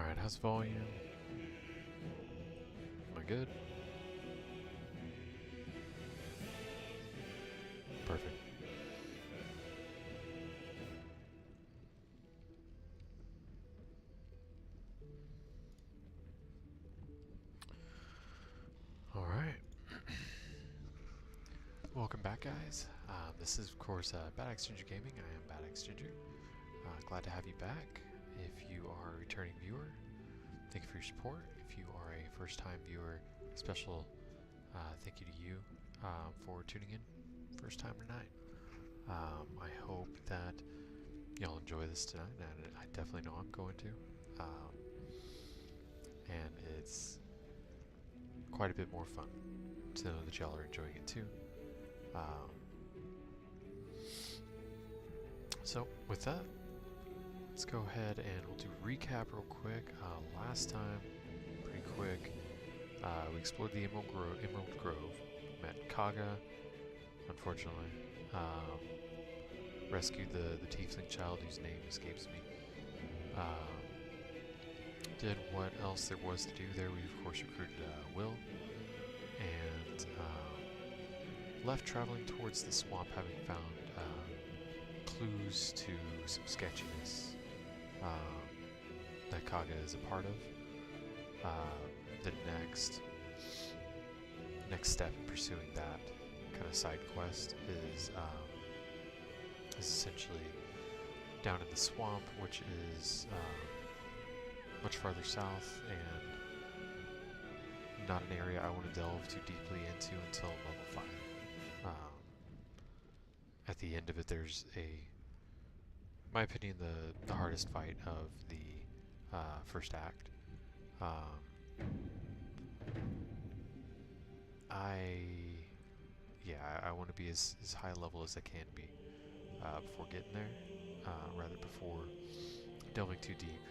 Alright, how's volume? Am I good? Perfect. Alright. Welcome back, guys. This is, of course, Bad Axe Ginger Gaming. I am Bad Axe Ginger. Glad to have you back. If you are a returning viewer, thank you for your support. If you are a first-time viewer, special thank you to you for tuning in first time tonight. I hope that y'all enjoy this tonight, and I definitely know I'm going to. And it's quite a bit more fun to know that y'all are enjoying it too. So with that, let's go ahead and we'll do a recap real quick. Last time, pretty quick, we explored the Emerald Grove, met Kaga, unfortunately, rescued the tiefling child whose name escapes me, did what else there was to do there. We of course recruited Will, and left traveling towards the swamp, having found clues to some sketchiness that Kaga is a part of. The next step in pursuing that kind of side quest is essentially down in the swamp, which is much farther south and not an area I want to delve too deeply into until level 5. At the end of it, there's in my opinion, the hardest fight of the first act. I want to be as high level as I can be before getting there, rather before delving too deep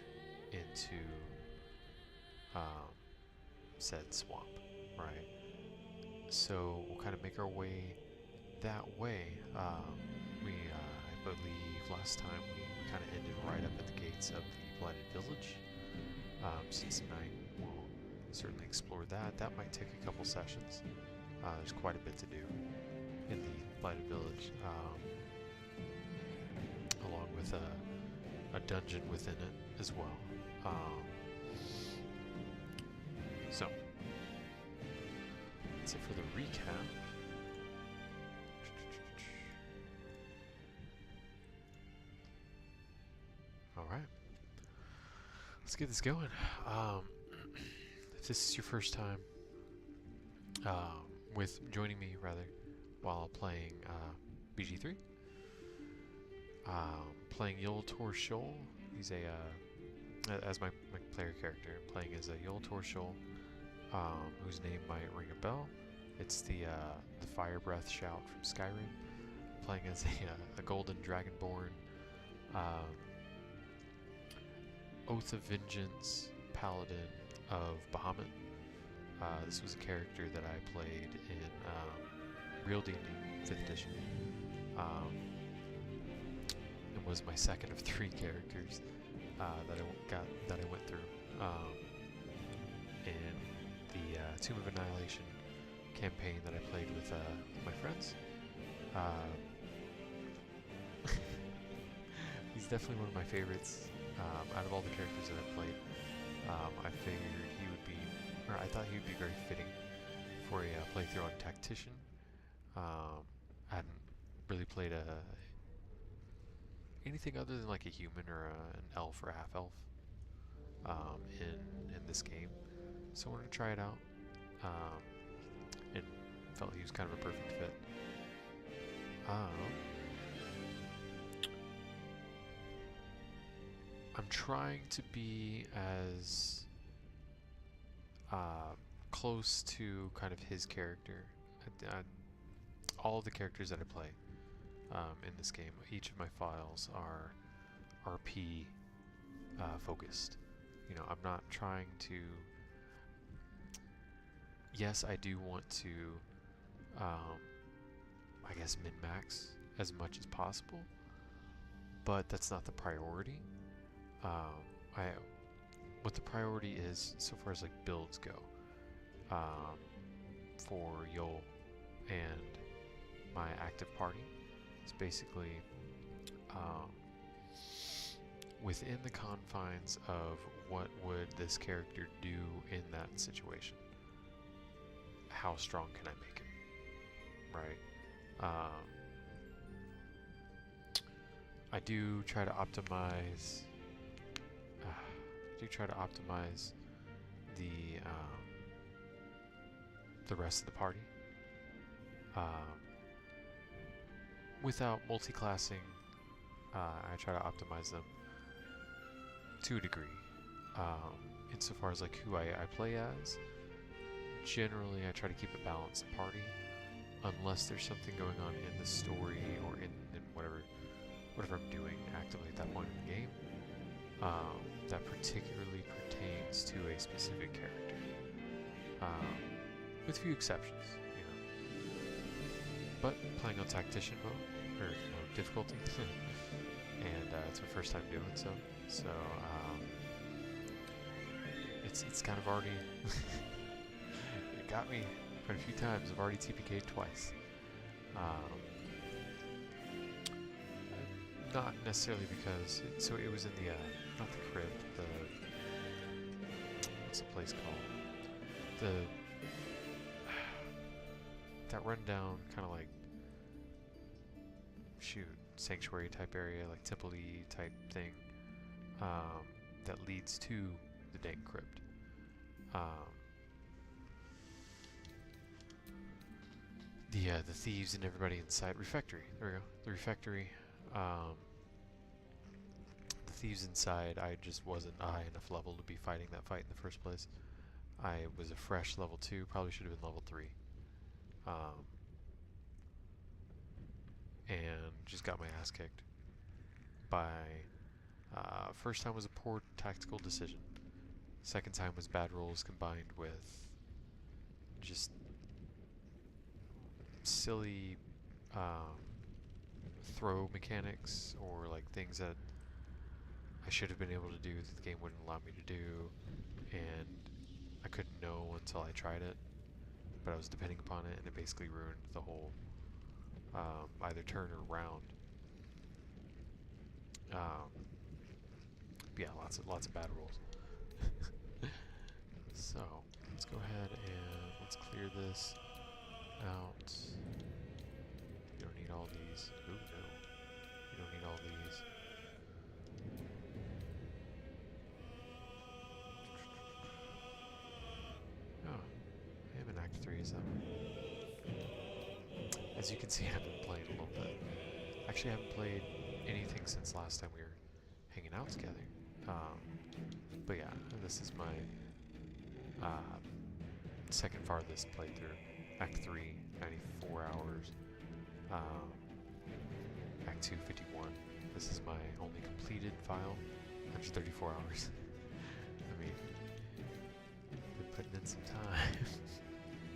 into said swamp, right? So we'll kind of make our way that way. I believe last time we kind of ended right up at the gates of the Blighted Village. Since tonight we'll certainly explore that. That might take a couple sessions. There's quite a bit to do in the Blighted Village, along with a dungeon within it as well. So that's it for the recap. Alright, let's get this going. If this is your first time with joining me, rather, while playing BG3, playing Yoltor Shoal. He's as my player character, playing as a Yoltor Shoal, whose name might ring a bell. It's the Fire Breath Shout from Skyrim, playing as a golden dragonborn, Oath of Vengeance paladin of Bahamut. This was a character that I played in Real D&D 5th edition, and was my second of 3 characters that I went through in the Tomb of Annihilation campaign that I played with my friends. He's definitely one of my favorites out of all the characters that I've played. I figured he would be, or I thought he would be very fitting for a playthrough on Tactician. I hadn't really played anything other than like a human or an elf or a half elf in this game, so I wanted to try it out, and felt he was kind of a perfect fit. I'm trying to be as close to kind of his character. All of the characters that I play in this game, each of my files are RP focused. You know, I'm not trying to. Yes, I do want to, I guess, min-max as much as possible, but that's not the priority. what the priority is so far as like builds go, for Yol and my active party is basically within the confines of what would this character do in that situation. How strong can I make him? Right. I do try to optimize. The rest of the party without multi-classing. I try to optimize them to a degree. Insofar as like who I play as, generally I try to keep a balanced party, unless there's something going on in the story or in whatever I'm doing actively at that point in the game that particularly pertains to a specific character, with few exceptions, you know. But playing on Tactician mode, or difficulty, and it's my first time doing so. So it's kind of already it got me quite a few times. I've already TPK'd twice. Not necessarily because it was in the not the crypt, what's the place called? That rundown kind of like sanctuary type area, like temple-y type thing, that leads to the dank crypt. The thieves and everybody inside refectory. There we go. The refectory. The thieves inside. I just wasn't a high enough level to be fighting that fight in the first place. I was a fresh level 2. Probably should have been level 3. And just got my ass kicked by. First time was a poor tactical decision. Second time was bad rolls combined with just silly throw mechanics, or like things that I should have been able to do that the game wouldn't allow me to do, and I couldn't know until I tried it, but I was depending upon it, and it basically ruined the whole either turn or round. Yeah, lots of bad rolls. So let's go ahead and let's clear this out. You don't need all these. Ooh, no. You don't need all these. Oh, I am in Act 3, is that? As you can see, I've been playing a little bit. Actually, I haven't played anything since last time we were hanging out together. But yeah, this is my second farthest playthrough. Act 3, 94 hours. Act 2, 51. This is my only completed file. 134 hours. I mean, been putting in some time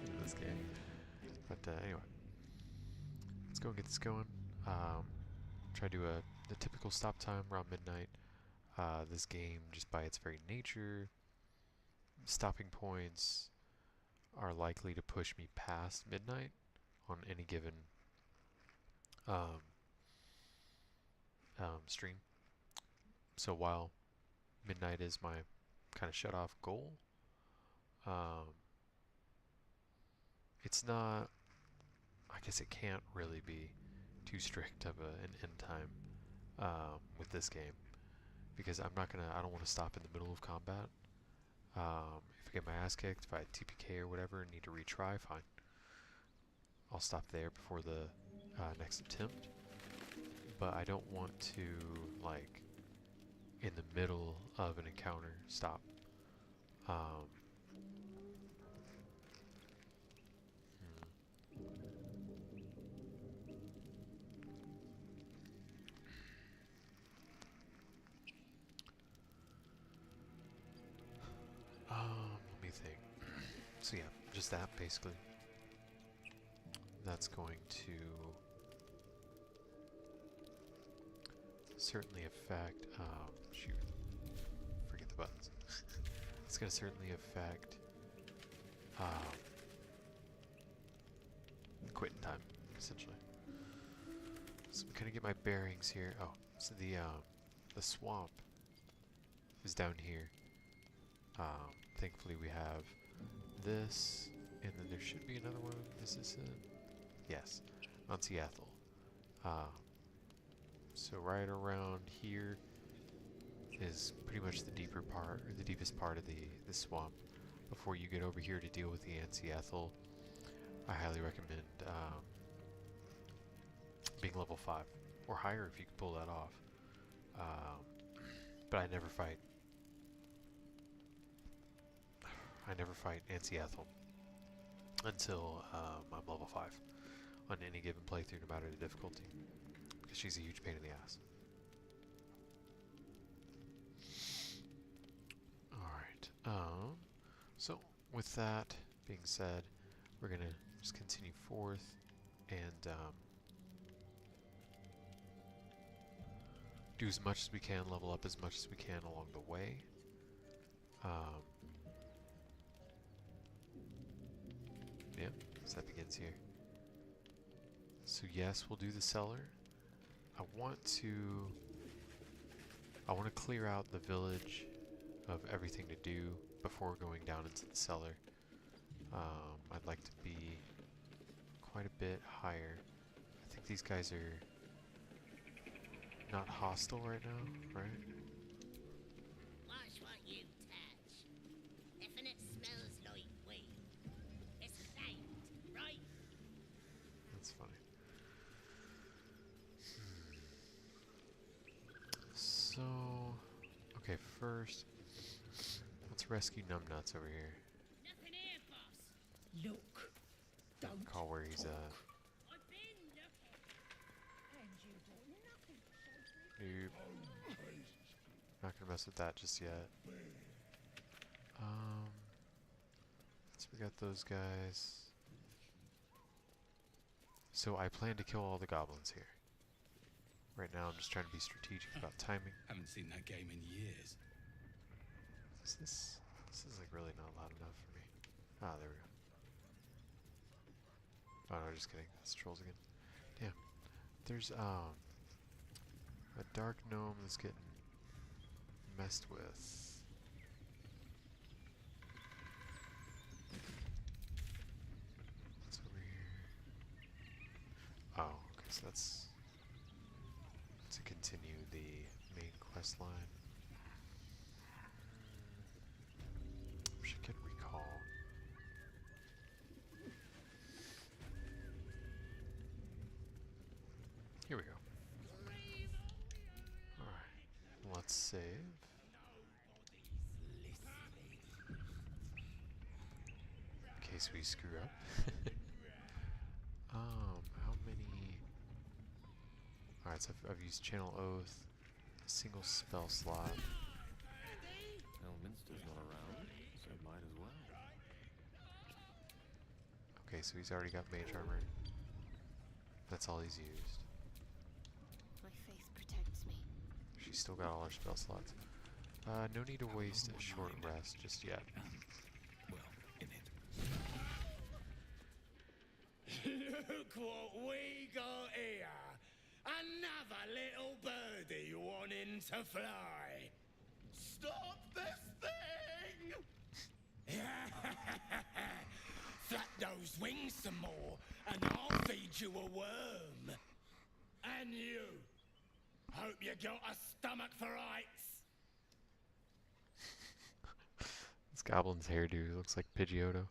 into this game. But anyway, let's go and get this going. Try to do the typical stop time around midnight. This game, just by its very nature, stopping points are likely to push me past midnight on any given stream. So while midnight is my kind of shut-off goal, it's not, I guess it can't really be too strict of an end time with this game, because I don't want to stop in the middle of combat. If I get my ass kicked, if I TPK or whatever and need to retry, fine. I'll stop there before the next attempt. But I don't want to, like, in the middle of an encounter, stop. Let me think. So yeah, just that basically. That's going to certainly affect. Shoot, forget the buttons. it's going to certainly affect quitting time, essentially. So I'm kind of get my bearings here. Oh, so the swamp is down here. Thankfully we have this, and then there should be another one. Is this it? Yes, on Seattle. So right around here is pretty much the deeper part, or the deepest part of the swamp. Before you get over here to deal with the Ethel, I highly recommend being level 5 or higher if you can pull that off. But I never fight Nancy Ethel until I'm level 5 on any given playthrough, no matter the difficulty, because she's a huge pain in the ass. Alright, so with that being said, we're gonna just continue forth and do as much as we can, level up as much as we can along the way. Yeah, so that begins here. So yes, we'll do the cellar. I want to clear out the village of everything to do before going down into the cellar. I'd like to be quite a bit higher. I think these guys are not hostile right now, right? Watch what you touch. If it smells like weed, it's claimed, right? That's funny. So, okay, first, let's rescue Numbnuts over here. Nothing here, boss. Look, don't Call where he's talk. I've been looking. And you do nothing. Nope. Not gonna mess with that just yet. So we got those guys. So I plan to kill all the goblins here. Right now I'm just trying to be strategic about timing. Haven't seen that game in years. This is like really not loud enough for me. Ah, there we go. Oh no, just kidding. That's trolls again. Damn. There's a dark gnome that's getting messed with. What's over here? Oh, okay, so that's to continue the main quest line. Wish I could recall. Here we go. Alright, let's save. In case we screw up. How many? Alright, so I've used Channel Oath, a single spell slot. Elminster's not around, so might as well. Okay, so he's already got mage armor. That's all he's used. My faith protects me. She's still got all her spell slots. No need to waste a short rest just yet. Well, in it. Look what we got here! Another little birdie wanting to fly! Stop this thing! Flap those wings some more, and I'll feed you a worm! And you! Hope you got a stomach for ice! This goblin's hairdo looks like Pidgeotto.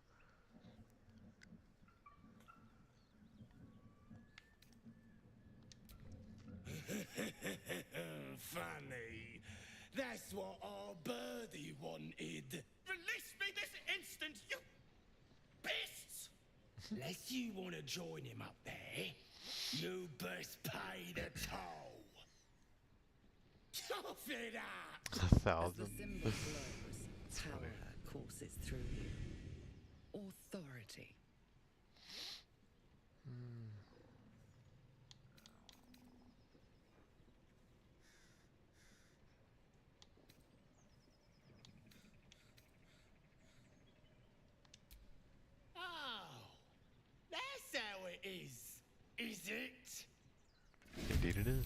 Funny. That's what our birdie wanted. Release me this instant, you beasts! Unless you want to join him up there, you best pay the toll. Cough it up! 1,000. As the symbol glows, power courses through you. Authority. is it? Indeed it is.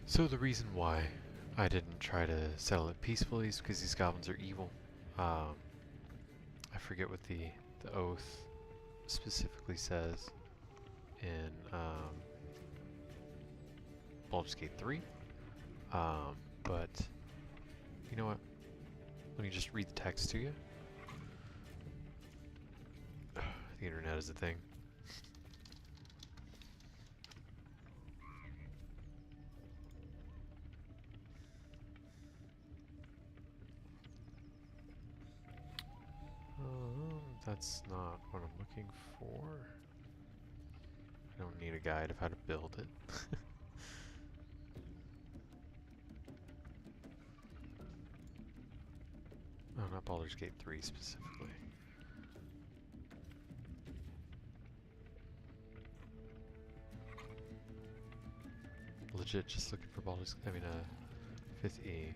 So the reason why I didn't try to settle it peacefully is because these goblins are evil. I forget what the oath specifically says in Baldur's Gate 3. But you know what? Let me just read the text to you. The internet is a thing. That's not what I'm looking for. I don't need a guide of how to build it. Oh, not Baldur's Gate 3 specifically. Legit just looking for Baldur's, 5th E.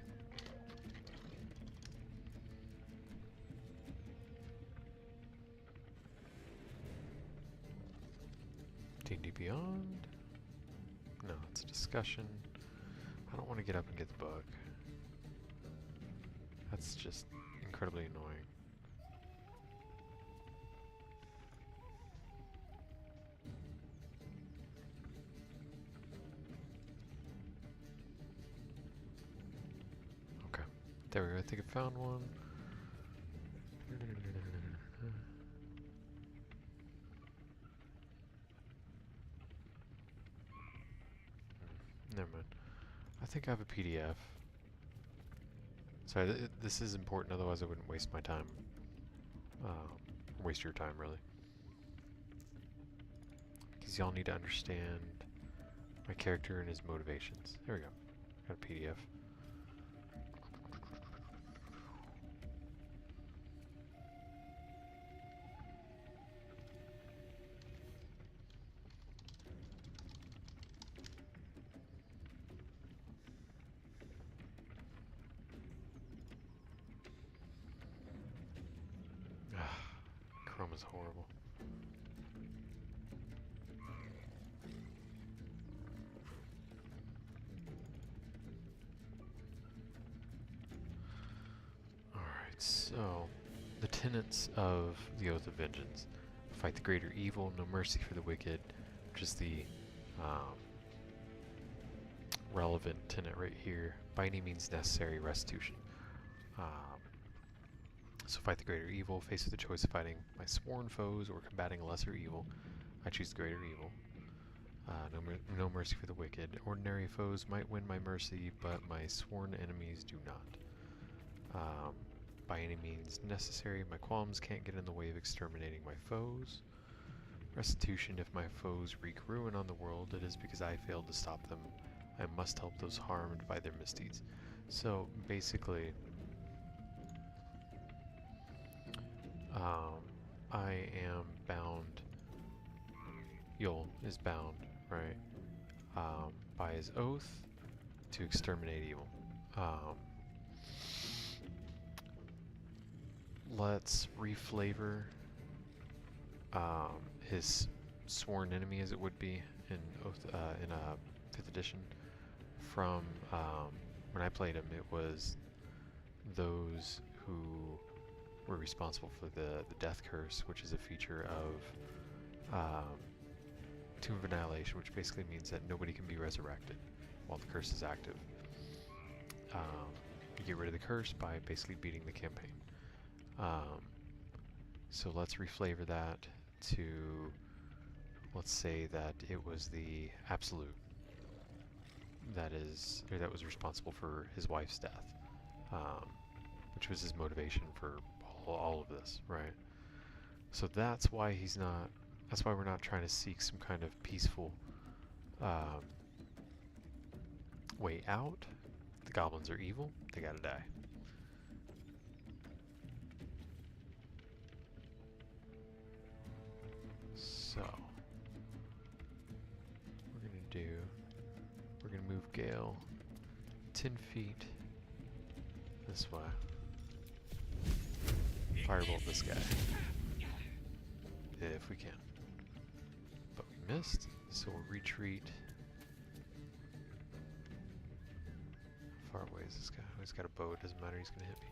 D&D Beyond? No, it's a discussion. I don't want to get up and get the book. That's just incredibly annoying. Okay, there we go. I think I found one. Never mind. I think I have a PDF. Sorry, this is important, otherwise I wouldn't waste my time. Waste your time, really. Because y'all need to understand my character and his motivations. There we go. Got a PDF. Chrome is horrible. Alright, so the tenets of the Oath of Vengeance. Fight the greater evil, no mercy for the wicked, which is the relevant tenet right here. By any means necessary, restitution. So fight the greater evil, faced with the choice of fighting my sworn foes or combating a lesser evil. I choose the greater evil. No mercy for the wicked. Ordinary foes might win my mercy, but my sworn enemies do not. By any means necessary, my qualms can't get in the way of exterminating my foes. Restitution, if my foes wreak ruin on the world, it is because I failed to stop them. I must help those harmed by their misdeeds. So basically, I am bound, Yul is bound, right, by his oath to exterminate evil. Let's reflavor his sworn enemy, as it would be in Oath, in 5th edition. From when I played him, it was those who were responsible for the death curse, which is a feature of Tomb of Annihilation, which basically means that nobody can be resurrected while the curse is active. You get rid of the curse by basically beating the campaign. So let's reflavor that to, let's say that it was the Absolute that was responsible for his wife's death, which was his motivation for all of this, right? So that's why we're not trying to seek some kind of peaceful way out. The goblins are evil, they gotta die. So we're gonna move Gale 10 feet this way. firebolt this guy. If we can. But we missed, so we'll retreat. How far away is this guy? Oh, he's got a bow, it doesn't matter, he's gonna hit me.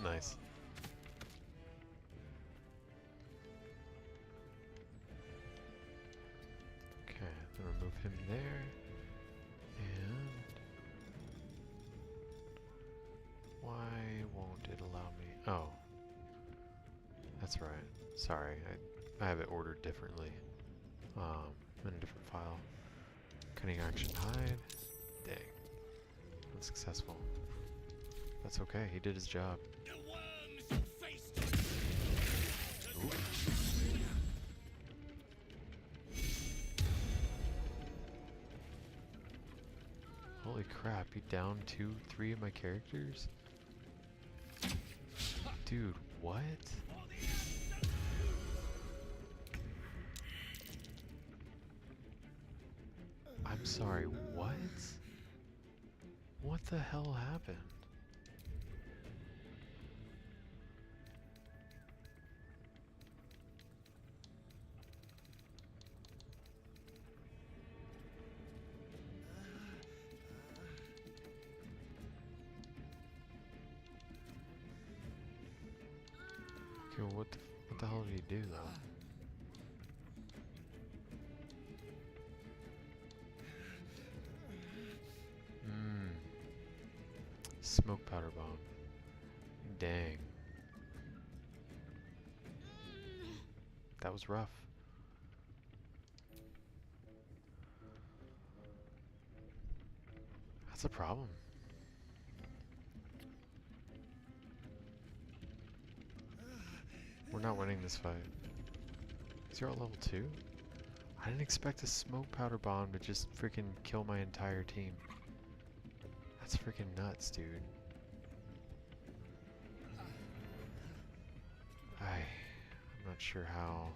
Nice. Okay, then remove him there. And why won't it allow me? Oh, that's right. Sorry, I have it ordered differently. In a different file. Cutting action hide. Dang. Unsuccessful. That's okay, he did his job. The worms will feast on Ooh. Holy crap, he downed 3 of my characters? Dude, what? I'm sorry, what? What the hell happened? Okay, well, what the hell did he do though? Smoke powder bomb. Dang. That was rough. That's a problem. We're not winning this fight. Is he at level 2? I didn't expect a smoke powder bomb to just freaking kill my entire team. That's freaking nuts, dude. I'm not sure how.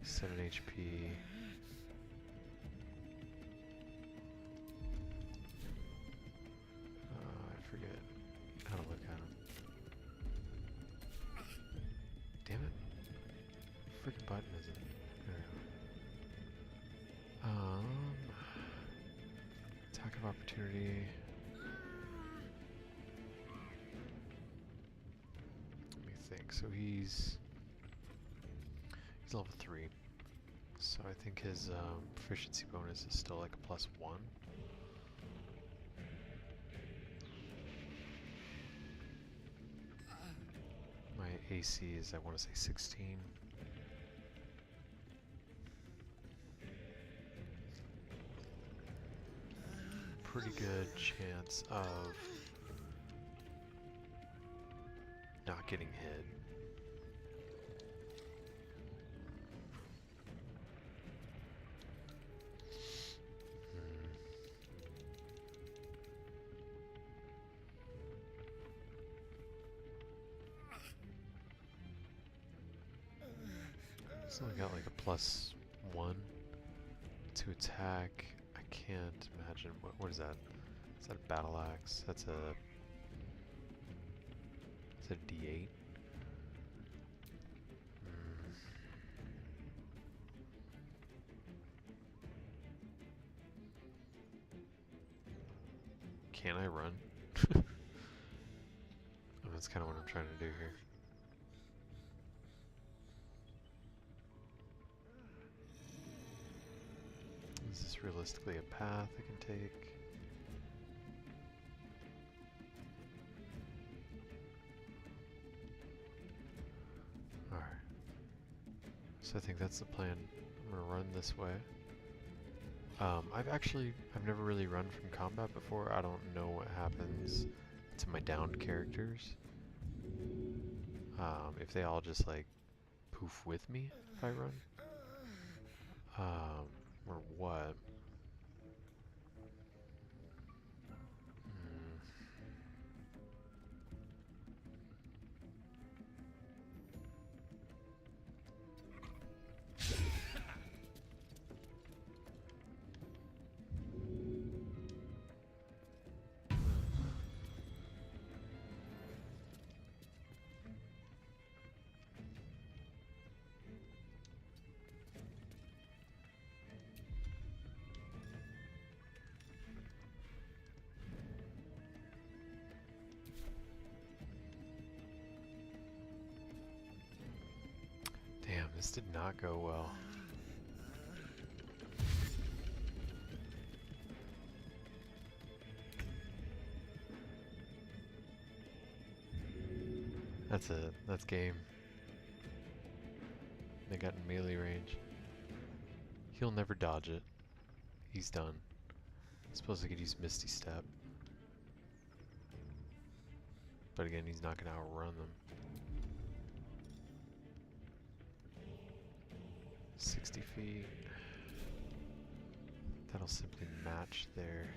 7 HP. I forget how to look at him. Damn it. Freaking button is it? There we go. Attack of opportunity. Let me think. So he's level 3. So I think his proficiency bonus is still like a +1. My AC is, I want to say, 16. Pretty good chance of not getting hit. It's only got like a +1 to attack. I can't imagine what is that? Is that a battle axe? That's a D8. Can I run? That's kind of what I'm trying to do here. Is this realistically a path I can take? Alright. So I think that's the plan. I'm gonna run this way. I've never really run from combat before. I don't know what happens to my downed characters. If they all just like poof with me if I run. Or what? Damn, this did not go well. That's it. That's game. They got in melee range. He'll never dodge it. He's done. Suppose I could use Misty Step. But again, he's not going to outrun them. 60 feet. That'll simply match their...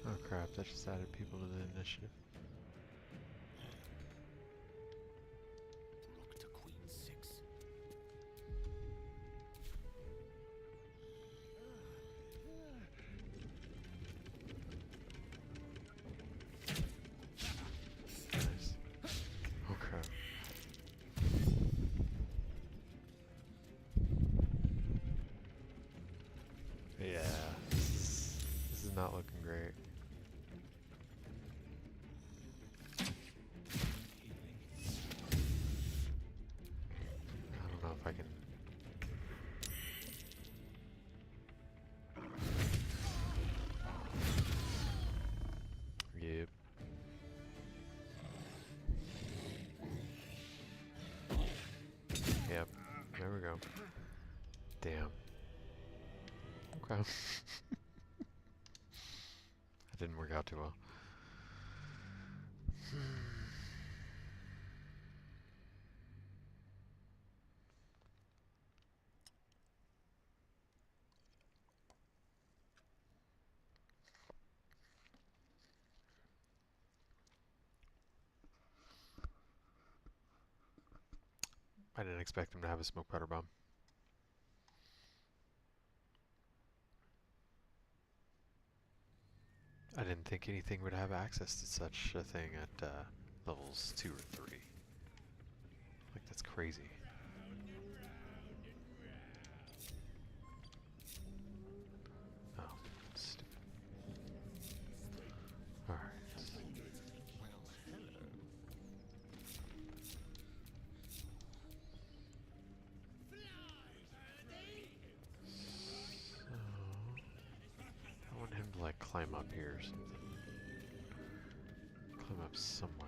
Oh crap, that just added people to the initiative. Rook to queen 6. Nice. Oh crap. Yeah, this is not looking great. I don't know if I can. Yep. Yep. There we go. Damn. Okay. That didn't work out too well. I didn't expect him to have a smoke powder bomb. I didn't think anything would have access to such a thing at levels 2 or 3. Like, that's crazy. Oh, stupid. Alright. I want him to like climb up here or something. Climb up somewhere.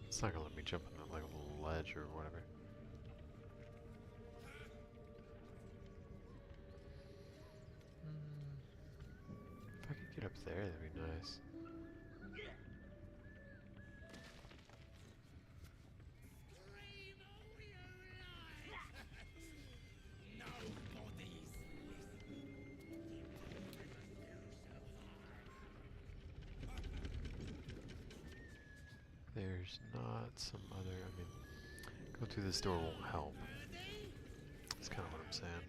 It's not gonna let me jump on that like little ledge or whatever. If I could get up there, that'd be nice. There's not some other, I mean, go through this door won't help. That's kind of what I'm saying.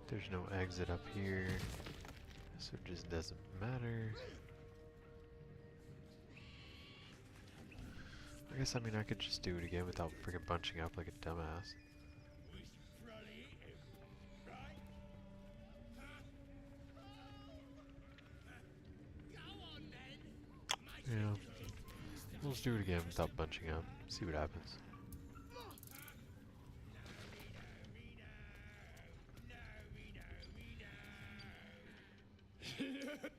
There's no exit up here, so it just doesn't matter. I guess, I mean, I could just do it again without freaking bunching up like a dumbass. Yeah. We'll just do it again without bunching up. See what happens.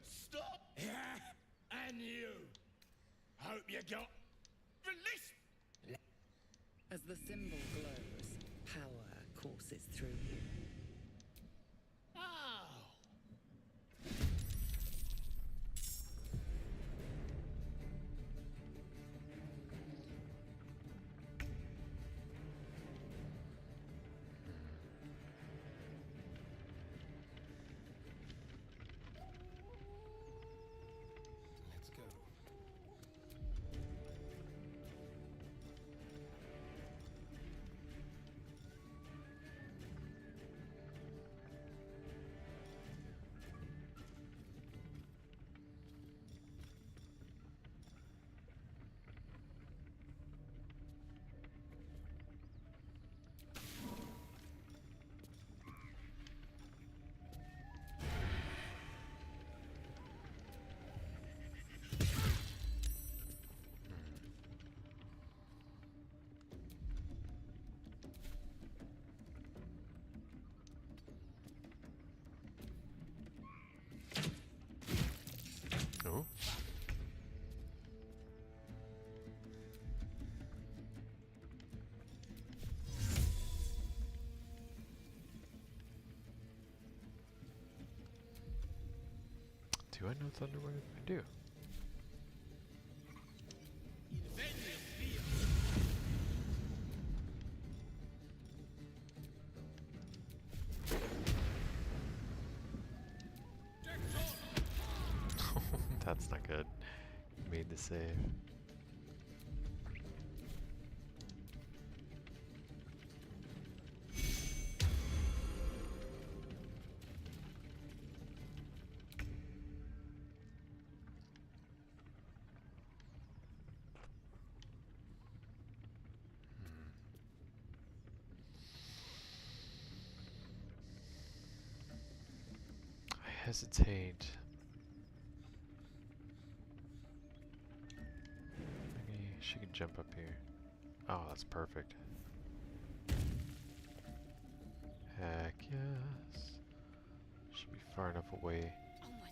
Stop! And you. Hope you got. Release. As the symbol glows, power courses through you. Oh. Let's go. Oh. Do I know Thunderwave? I do. That's not good. Made the save. I hesitate. Maybe she could jump up here. Oh, that's perfect. Heck yes. Should be far enough away. Onward.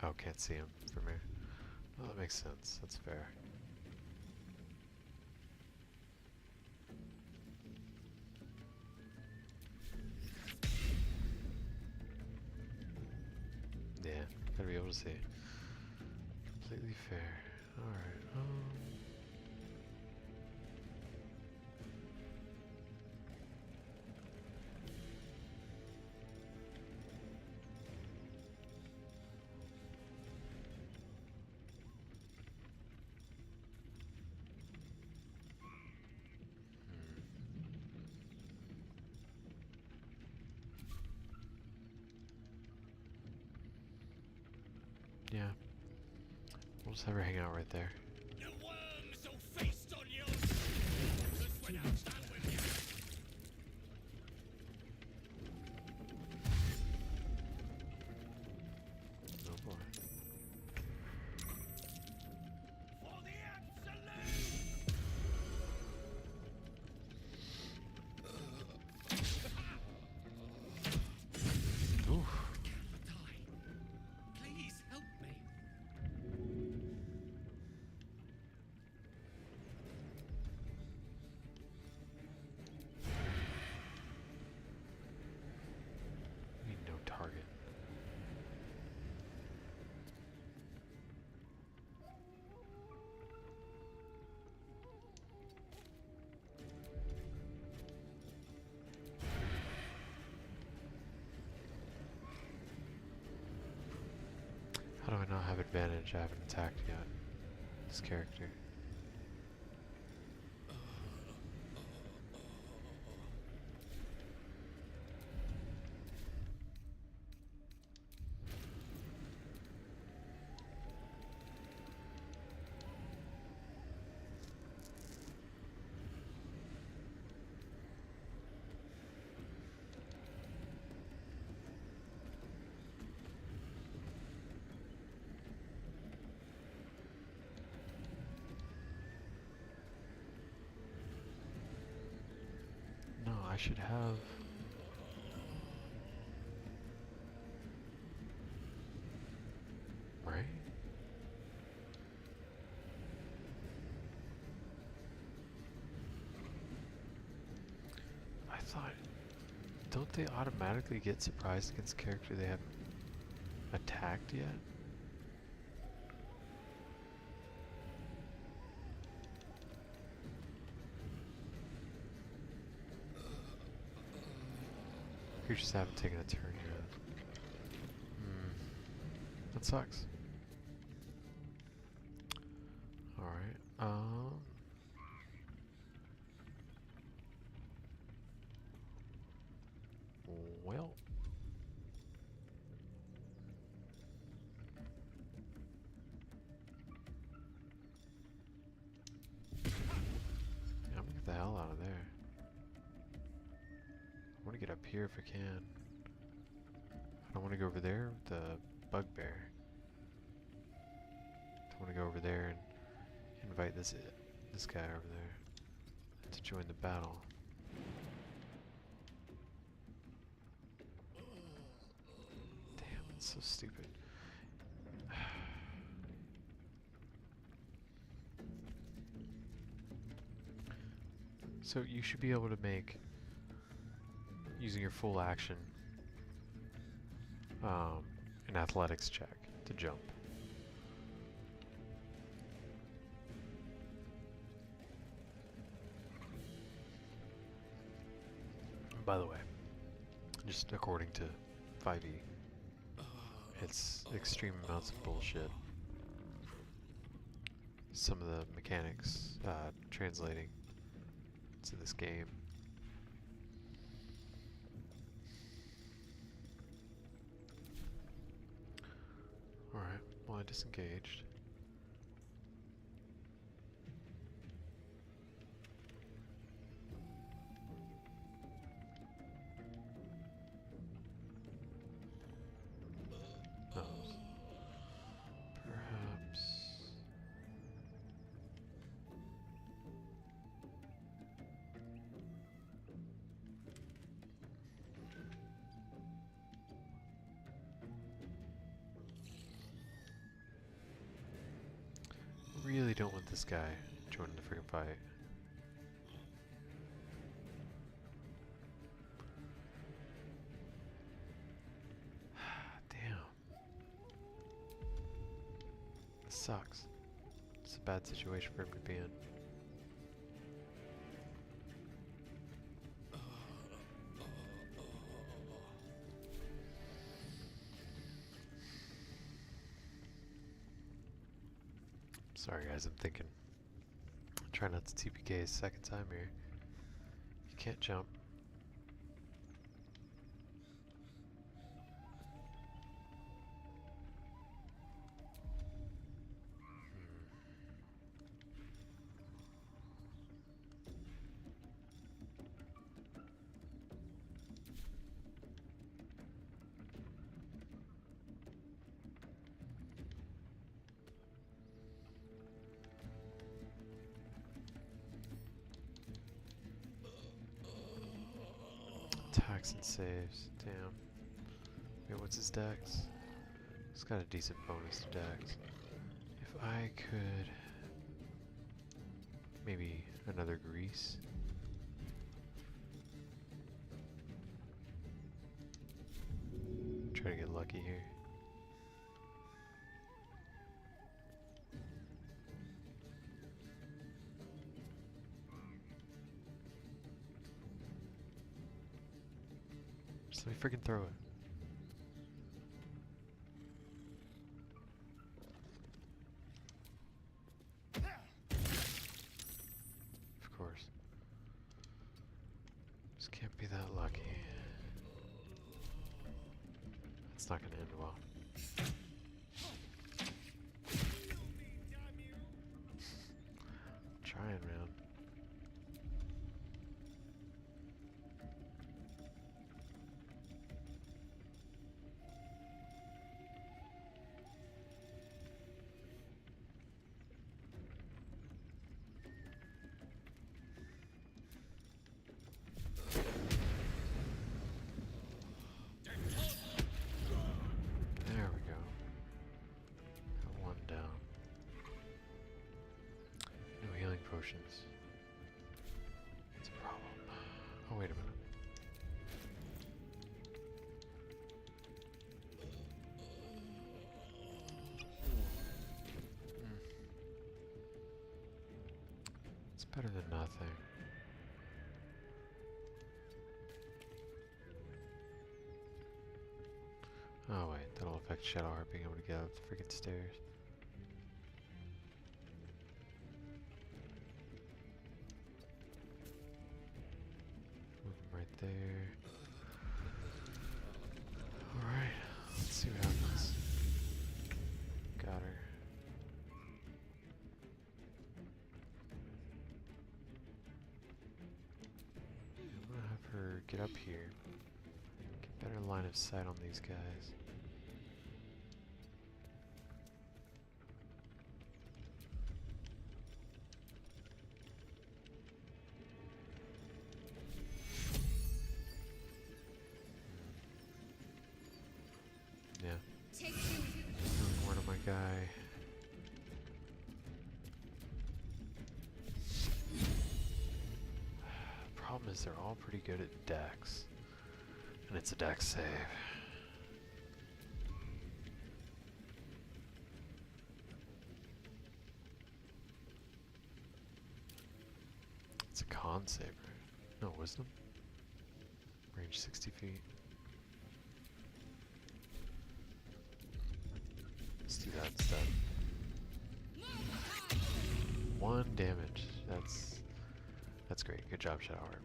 Oh, can't see him from here. Well, that makes sense. That's fair. Yeah, gotta be able to see. Completely fair. Alright, yeah. We'll just have her hang out right there. The worms will feast on you. Because when I'm done with you. Oh boy. For the absolute. Oof. Please help me. Need no target. How do I not have advantage? I haven't attacked yet. This character. I should have... Right? I thought... Don't they automatically get surprised against character they haven't attacked yet? Creatures haven't taken a turn yet. That sucks. Alright, well. Yeah, I'm gonna get the hell out of there. I want to get up here if I can. I don't want to go over there with the bugbear. I want to go over there and invite this guy over there to join the battle. Damn, that's so stupid. So you should be able to make, using your full action, an athletics check to jump. By the way, just according to 5e, it's extreme amounts of bullshit. Some of the mechanics translating to this game. Alright, well I disengaged. Perhaps. Really don't want this guy joining the freaking fight. Damn. This sucks. It's a bad situation for him to be in. Sorry guys, I'm thinking. Try not to TPK a second time here. You can't jump. Attacks and saves. Damn. Wait, what's his dex? He's got a decent bonus to dex. If I could... maybe another grease. Try to get lucky here. Just let me freaking throw it. Of course. Just can't be that lucky. It's not gonna end well. I'm trying, man. potions. It's a problem. Oh, wait a minute. It's better than nothing. Oh wait, that'll affect Shadowheart being able to get up the freaking stairs. Move him right there. Alright, let's see what happens. Got her. I'm gonna have her get up here. Get better line of sight on these guys. Yeah. More to my guy. Problem is they're all pretty good at dex. And it's a dex save. It's a con save, right? No, wisdom? Range 60 feet. Let's do that instead. 1 damage. That's great. Good job, Shadowheart.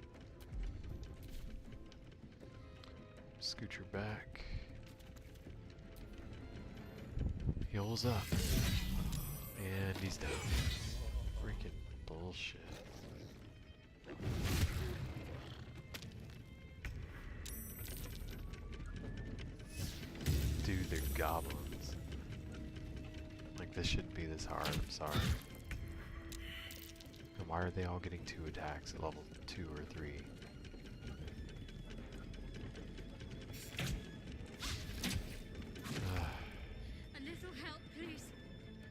Scoot her back. Heals up. And he's down. Freaking bullshit. Dude, they're goblins. Like, this shouldn't be this hard, I'm sorry. And why are they all getting 2 attacks at level 2 or 3? A little help, please.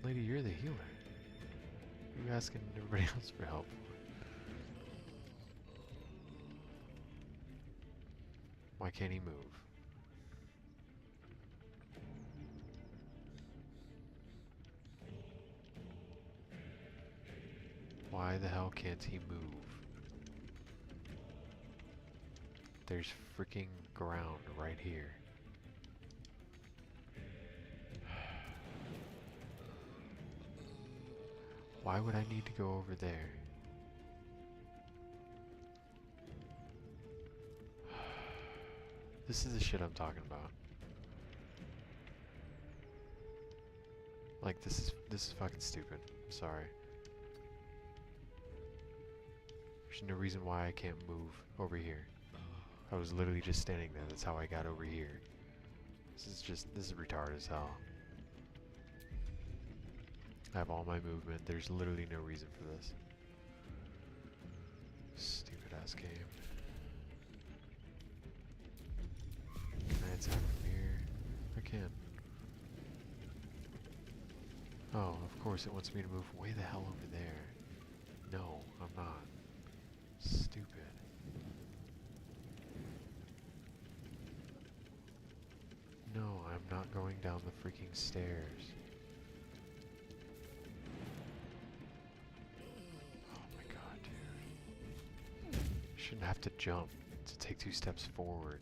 Lady, you're the healer. What are you asking everybody else for help? Why can't he move? Why the hell can't he move? There's freaking ground right here. Why would I need to go over there? This is the shit I'm talking about. Like, this is fucking stupid. Sorry. There's no reason why I can't move over here. I was literally just standing there. That's how I got over here. This is retarded as hell. I have all my movement. There's literally no reason for this. Stupid ass game. Can I attack from here? I can. Oh, of course it wants me to move way the hell over there. No, I'm not. Stupid. No, I'm not going down the freaking stairs. Oh my god, dude. Shouldn't have to jump to take 2 steps forward.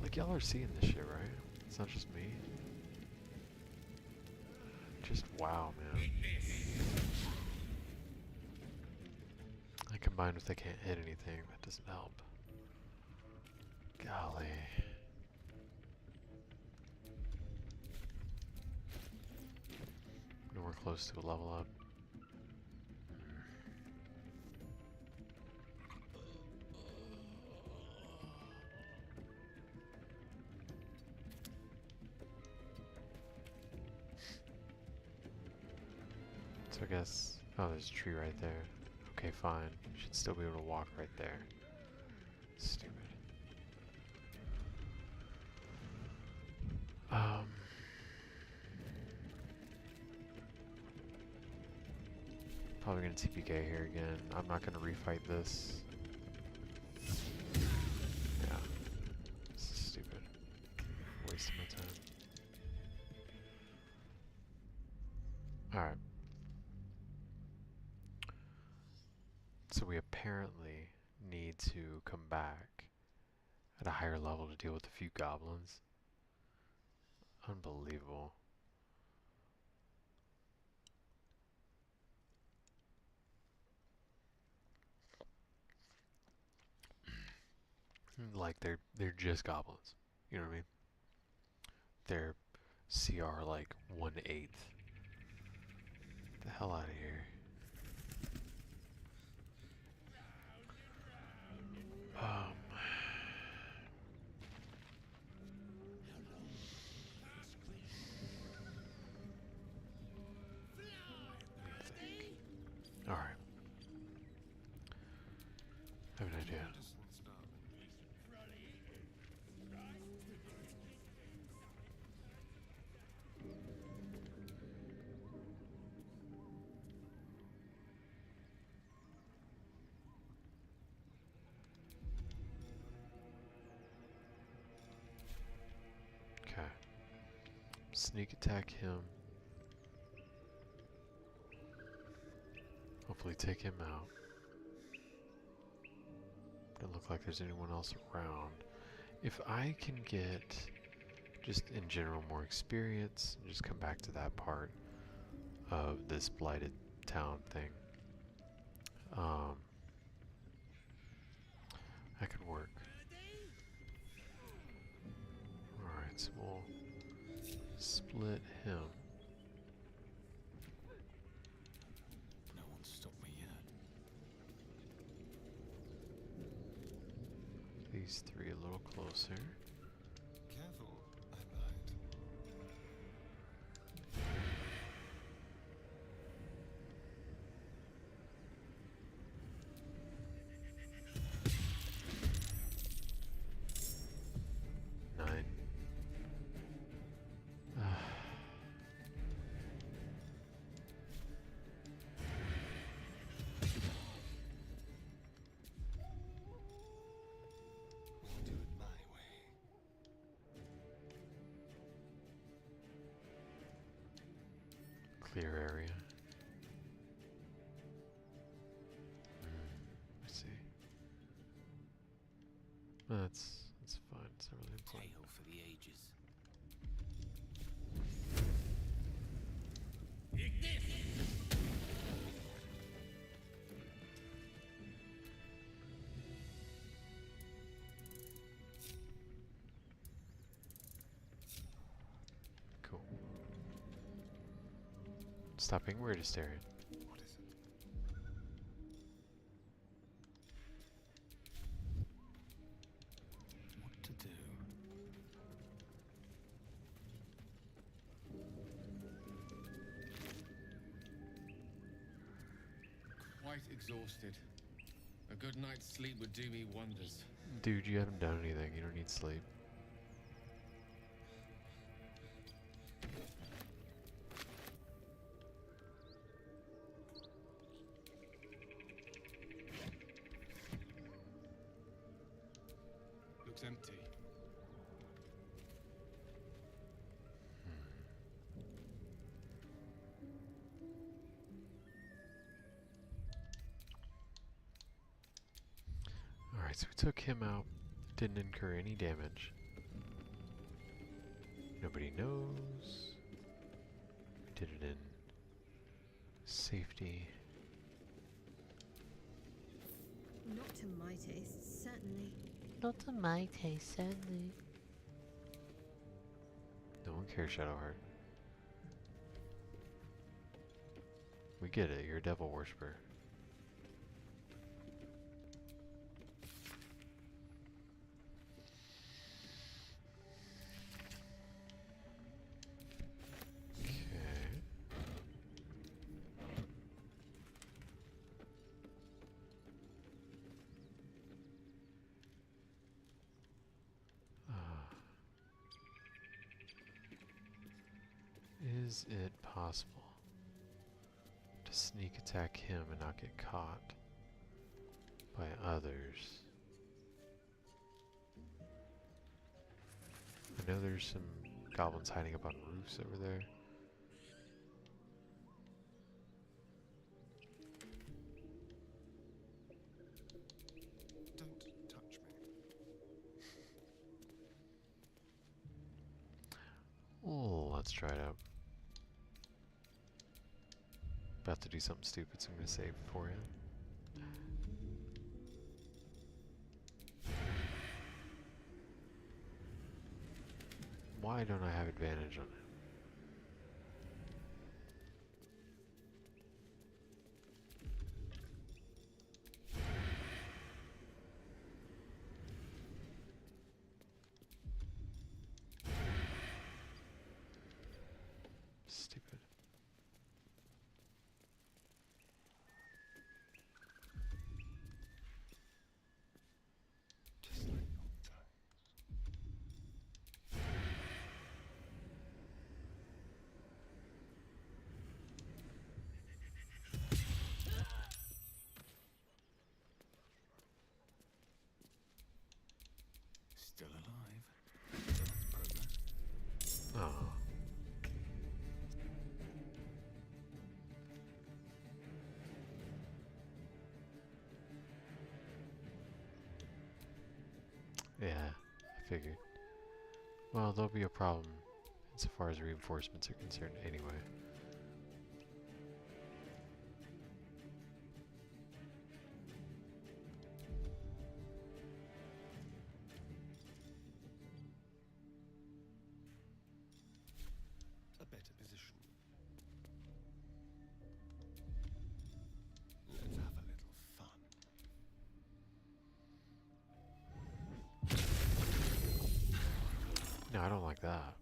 Like, y'all are seeing this shit, right? It's not just me. Just wow, man. I combined with I can't hit anything, that doesn't help. Golly. Nowhere close to a level up. So I guess, oh, there's a tree right there. Okay, fine. Should still be able to walk right there. Stupid. Probably gonna TPK here again. I'm not gonna refight this. Yeah. This is stupid. Wasting my time. Alright. So we apparently need to come back at a higher level to deal with a few goblins. Unbelievable. Like they're just goblins. You know what I mean? They're CR like 1/8. The hell out of here. Alright. I have an idea. Okay. Sneak attack him. Hopefully take him out. Doesn't look like there's anyone else around. If I can get, just in general, more experience, and just come back to that part of this blighted town thing, that could work. Alright, so we'll split him. No one's stopped me yet. These three a little closer. Careful, I might. 9. We'll do it my way. Clear area. Let's see. That's fine. It's not really important. Tale for the ages. Cool. Stop being weird, Asterion. What is it? What to do? Quite exhausted. A good night's sleep would do me wonders. Dude, you haven't done anything. You don't need sleep. Looks empty. Alright, so we took him out. Didn't incur any damage. Nobody knows. We did it in safety. Not to my taste, certainly. Not to my taste, sadly. No one cares, Shadowheart. We get it, you're a devil worshipper. Okay. Is it possible to to sneak attack him and not get caught by others. I know there's some goblins hiding up on roofs over there. Don't touch me. Oh, let's try it out. About to do something stupid, so I'm going to save beforehand. Why don't I have advantage on it? Stupid. Just like old times. Still alive. Progress. Oh. Yeah, I figured. Well, there'll be a problem insofar as reinforcements are concerned anyway. A better position. Let's have a little fun. No, I don't like that.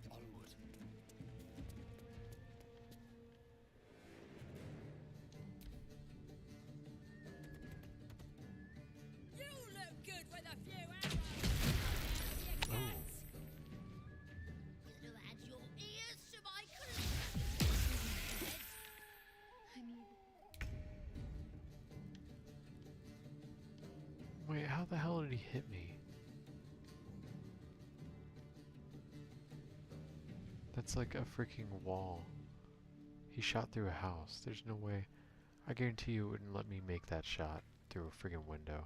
Onward. You look good with a few arrows. Oh. Could have had your ears to my I mean, Wait, how the hell did he hit me? That's like a freaking wall. He shot through a house. There's no way. I guarantee you it wouldn't let me make that shot through a friggin' window.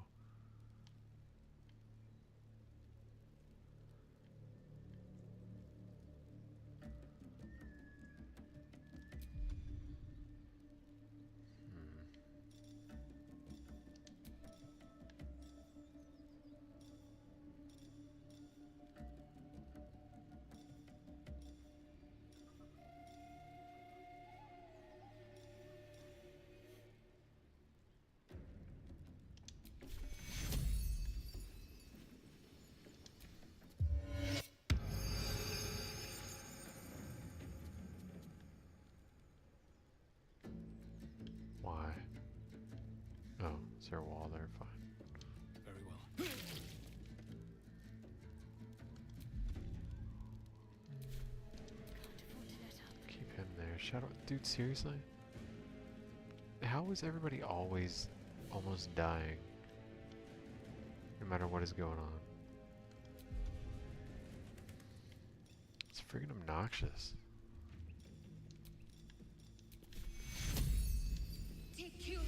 Why? Oh, is there a wall there? Fine. Very well. Keep him there. Shadow. Dude, seriously? How is everybody always almost dying? No matter what is going on. It's freaking obnoxious. take you.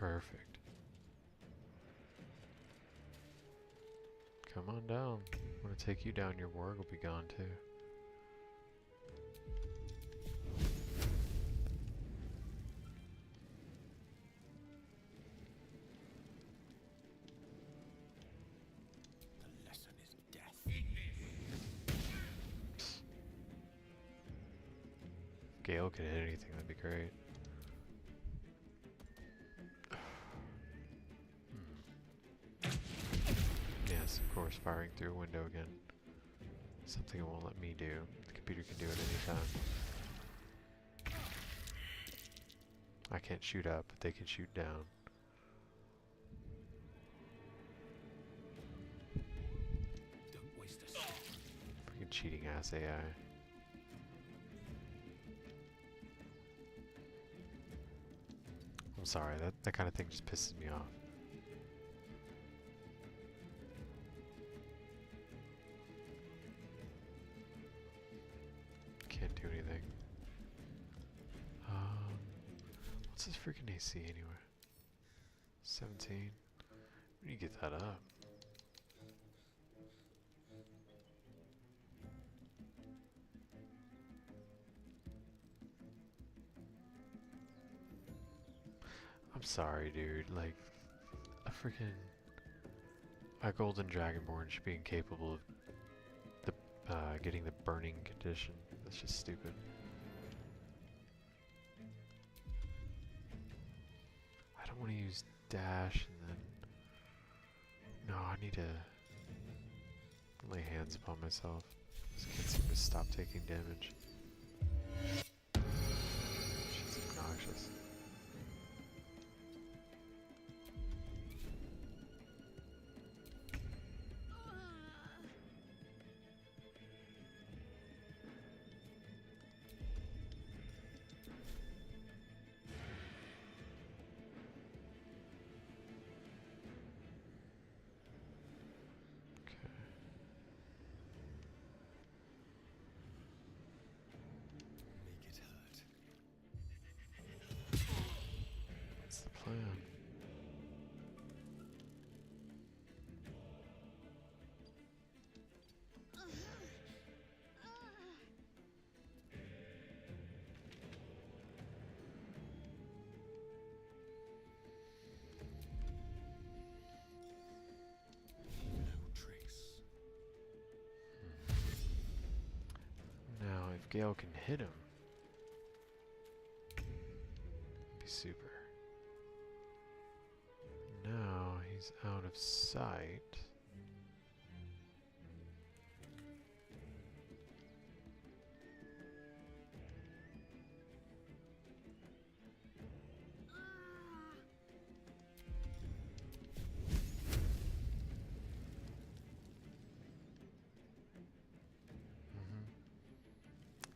Perfect. Come on down. I'm gonna take you down. Your warg will be gone too. The lesson is death. If Gale could hit anything, that'd be great. Yes, of course, firing through a window again. Something it won't let me do. The computer can do it anytime. I can't shoot up, but they can shoot down. Don't waste a step. Freaking cheating ass AI. I'm sorry, that kind of thing just pisses me off. Can't do anything. What's this freaking AC anyway? 17. We need to get that up. I'm sorry, dude. Like, a golden dragonborn should be incapable of getting the burning condition. That's just stupid. I don't want to use dash and then... No, I need to lay hands upon myself. Just can't seem to stop taking damage. Shit's obnoxious. Make it hurt. What's the plan? No trace. Now, if Gale can hit him, it'd be super. Now he's out of sight.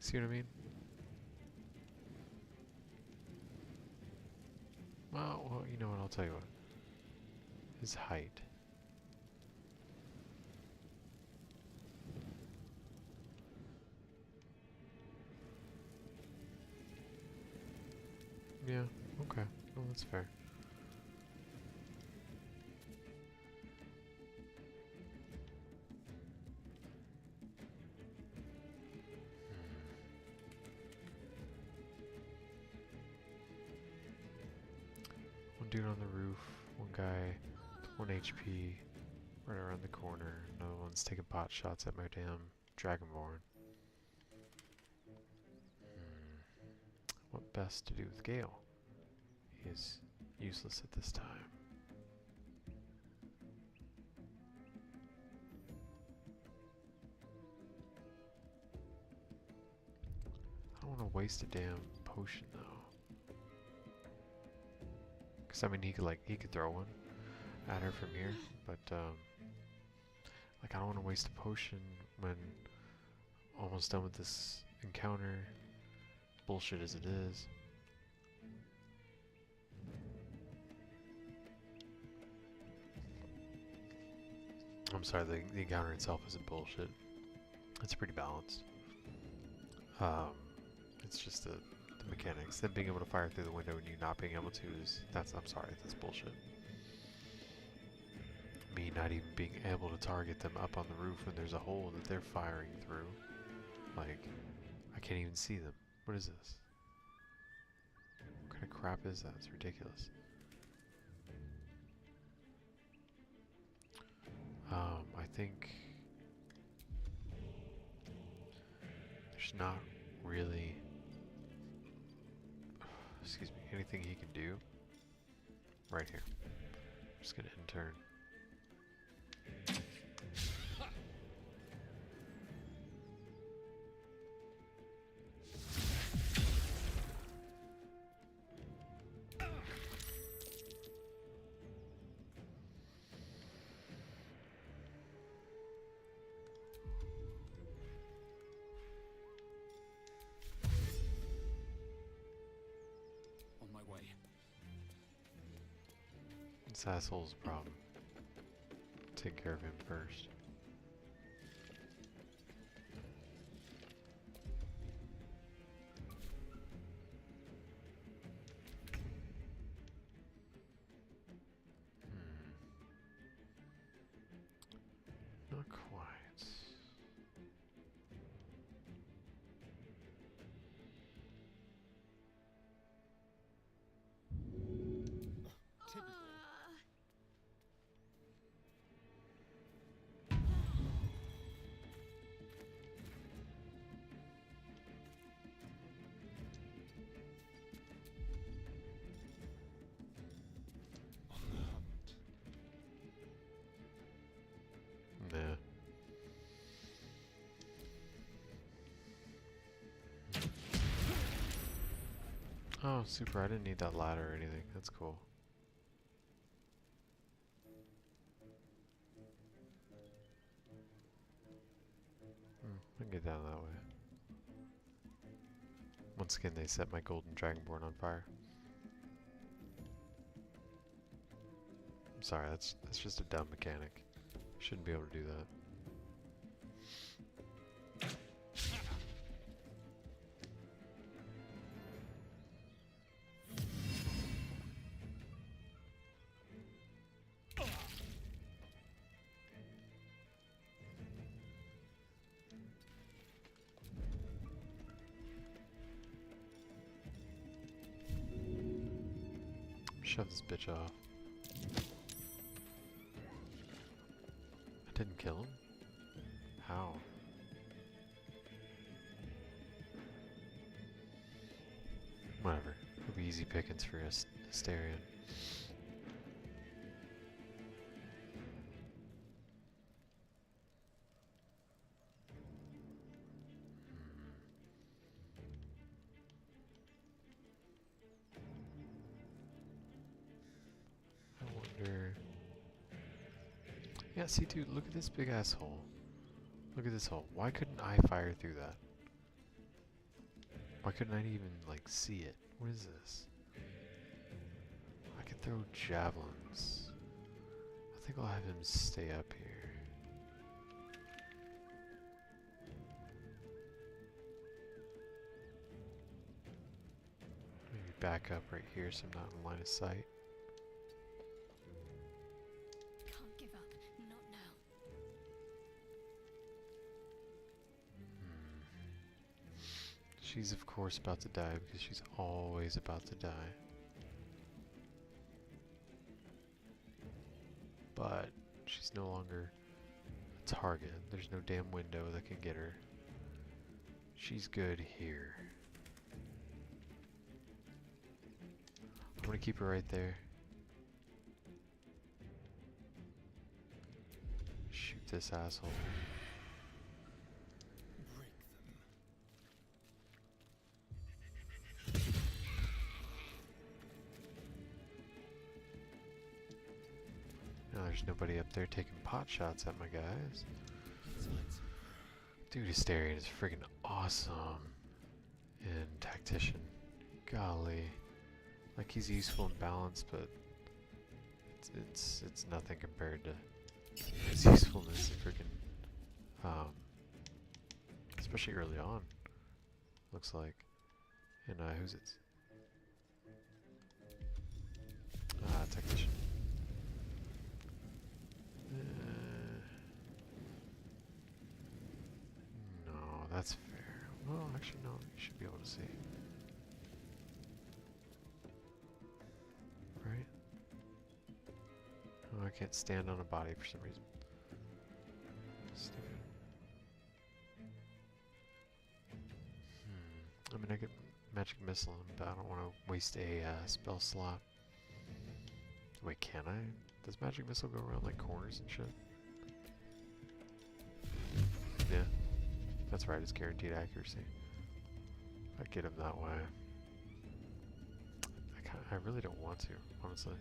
See what I mean? Well, you know what? I'll tell you what. His height. Yeah, okay. Well, that's fair. One dude on the roof, one guy, 1 HP, right around the corner. Another one's taking pot shots at my damn Dragonborn. What best to do with Gale? He is useless at this time. I don't want to waste a damn potion though. Cause I mean he could throw one at her from here, but like I don't want to waste a potion when almost done with this encounter. Bullshit as it is. I'm sorry, the encounter itself isn't bullshit. It's pretty balanced. It's just the the mechanics. Them being able to fire through the window and you not being able to is, I'm sorry, that's bullshit. Me not even being able to target them up on the roof when there's a hole that they're firing through. Like, I can't even see them. What is this? What kind of crap is that? It's ridiculous. I think there's not really, excuse me, anything he can do right here. I'm just gonna turn. On my way. This asshole's a problem. Take care of him first. Not quite. Nah. Oh, super. I didn't need that ladder or anything. That's cool. I can get down that way. Once again, they set my golden dragonborn on fire. I'm sorry, that's just a dumb mechanic. Shouldn't be able to do that. Shove this bitch off. I didn't kill him? How? Whatever. It'll be easy pickings for Asterion. I wonder... Yeah, see dude, look at this big ass hole. Look at this hole. Why couldn't I fire through that? Why couldn't I even, like, see it? What is this? I can throw javelins. I think I'll have him stay up here. Maybe back up right here so I'm not in line of sight. Can't give up. Not now. She's of course about to die because she's always about to die. But she's no longer a target. There's no damn window that can get her. She's good here. I'm gonna keep her right there. Shoot this asshole. Break them. Now there's nobody up there taking pot shots at my guys. Dude, Asterion is freaking awesome in Tactician. Golly. Like, he's useful in balance, but it's nothing compared to his usefulness in freaking especially early on. Looks like. And who's it? Tactician. No, that's fair. Well, actually, no. You should be able to see. Right? Oh, I can't stand on a body for some reason. Stupid. I mean, I get magic missile, but I don't want to waste a spell slot. Wait, can I? Does magic missile go around like corners and shit? Yeah, that's right. It's guaranteed accuracy. I get him that way. I really don't want to, honestly.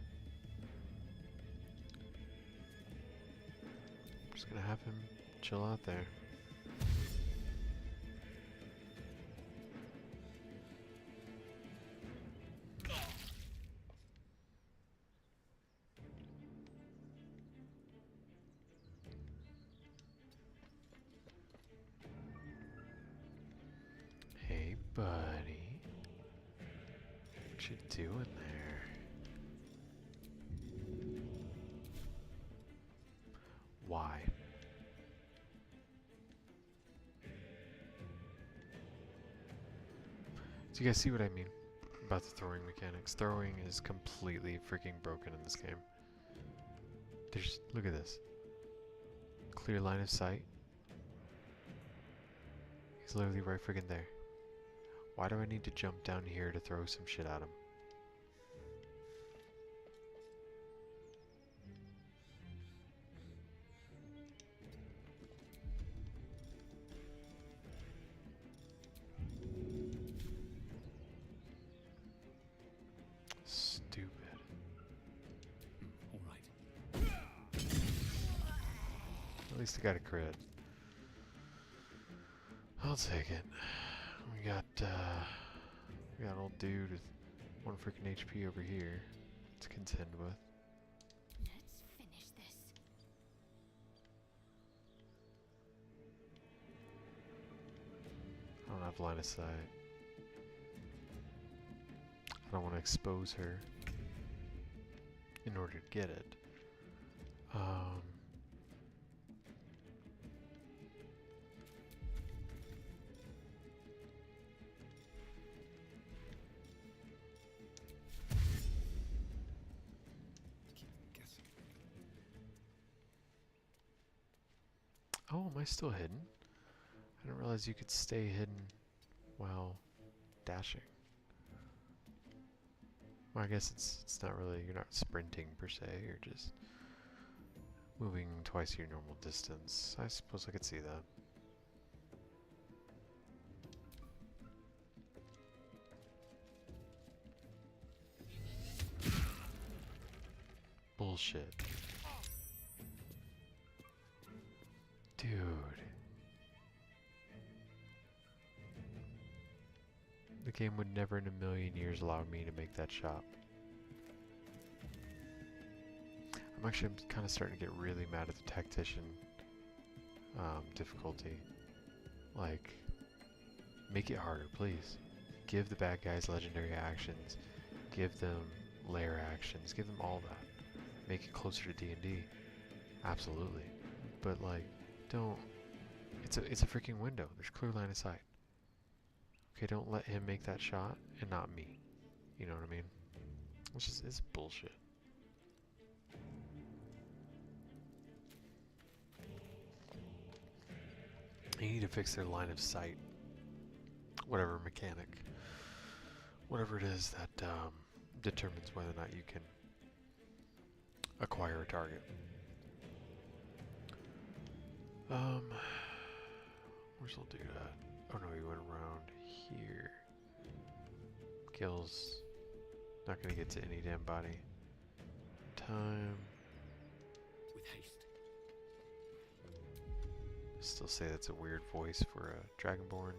I'm just gonna have him chill out there. Hey, buddy. What you doing there? Why? Do you guys see what I mean about the throwing mechanics? Throwing is completely freaking broken in this game. Look at this. Clear line of sight. He's literally right freaking there. Why do I need to jump down here to throw some shit at him? Stupid. All right. At least I got a crit. I'll take it. We got an old dude with 1 freaking HP over here to contend with. Let's finish this. I don't have line of sight. I don't want to expose her in order to get it. Oh, am I still hidden? I didn't realize you could stay hidden while dashing. Well, I guess it's not really, you're not sprinting per se, you're just moving twice your normal distance. I suppose I could see that. Bullshit. Dude. The game would never in a million years allow me to make that shot. I'm actually kind of starting to get really mad at the tactician difficulty. Like, make it harder, please. Give the bad guys legendary actions. Give them lair actions. Give them all that. Make it closer to D&D. Absolutely. But like, don't. It's a freaking window. There's clear line of sight. Okay, don't let him make that shot and not me. You know what I mean? It's bullshit. They need to fix their line of sight. Whatever mechanic. Whatever it is that determines whether or not you can acquire a target. Where's old dude at? Oh no, he went around here. Kills. Not gonna get to any damn body. Time. With haste. Still say that's a weird voice for a Dragonborn.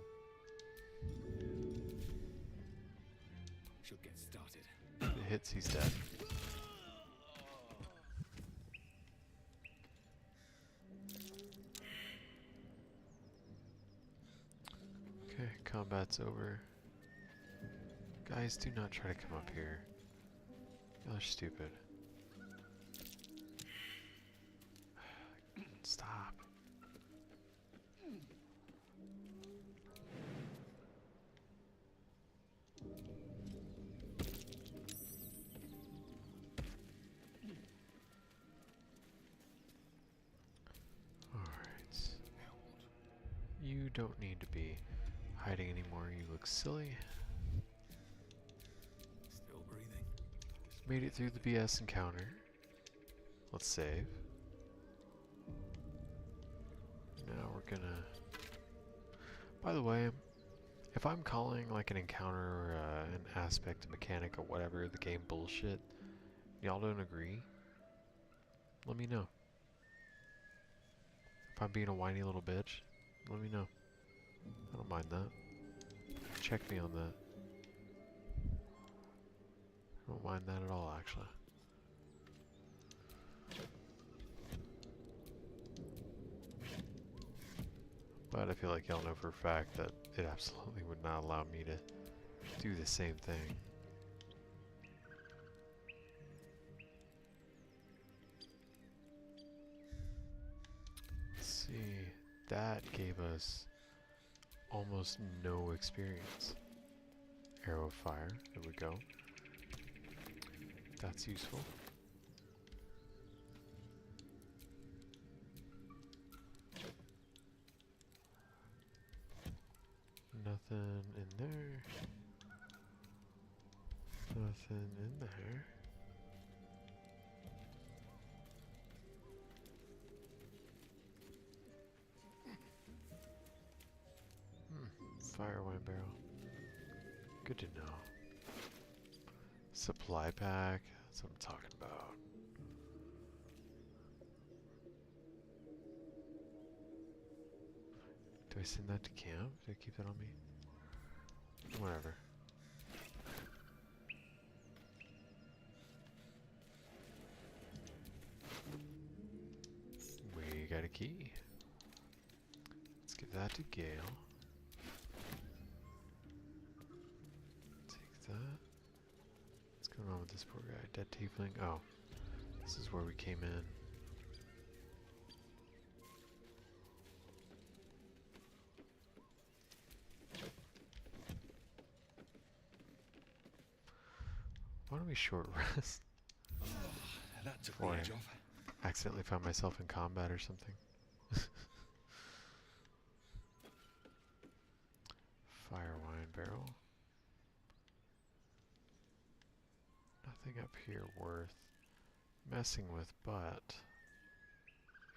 She'll get started. If it hits, he's dead. Okay, combat's over. Guys, do not try to come up here. Y'all are stupid. Stop. Alright. You don't need to be hiding anymore. You look silly. Still breathing. Made it through the BS encounter. Let's save. Now we're gonna... By the way, if I'm calling like an encounter or an aspect, a mechanic, or whatever, the game bullshit, y'all don't agree, let me know. If I'm being a whiny little bitch, let me know. I don't mind that. Check me on that. I don't mind that at all, actually. But I feel like y'all know for a fact that it absolutely would not allow me to do the same thing. Let's see, that gave us almost no experience. Arrow of fire, there we go. That's useful. Nothing in there. Nothing in there. Fire wine barrel. Good to know. Supply pack. That's what I'm talking about. Do I send that to camp? Do I keep that on me? Whatever. We got a key. Let's give that to Gale. Take that. What's going on with this poor guy? Dead tiefling? Oh. This is where we came in. Why don't we short rest? That took Boy. the edge off. Accidentally found myself in combat or something. Fire wine barrel. Nothing up here worth messing with, but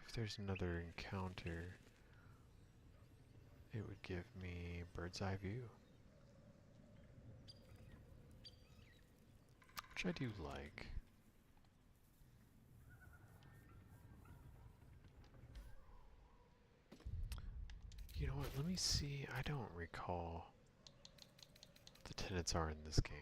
if there's another encounter, it would give me bird's eye view. Which I do like. You know what, let me see, I don't recall what the tenets are in this game.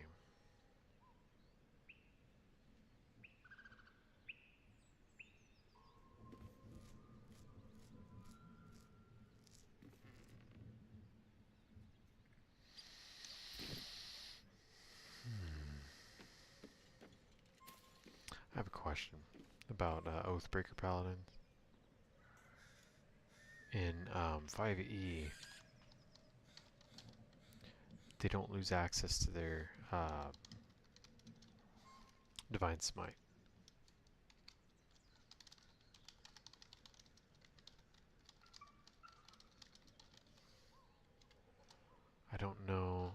I have a question about Oathbreaker Paladins. In 5e, they don't lose access to their Divine Smite. I don't know.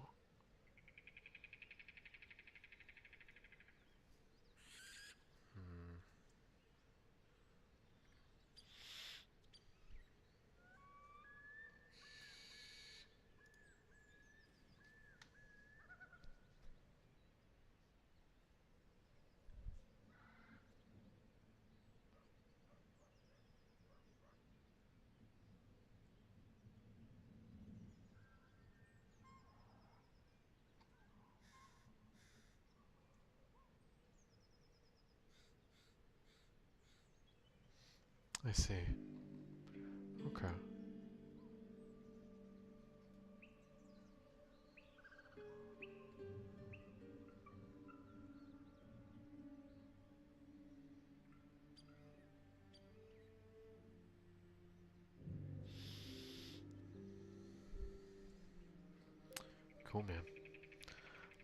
I see. Okay. Cool, man.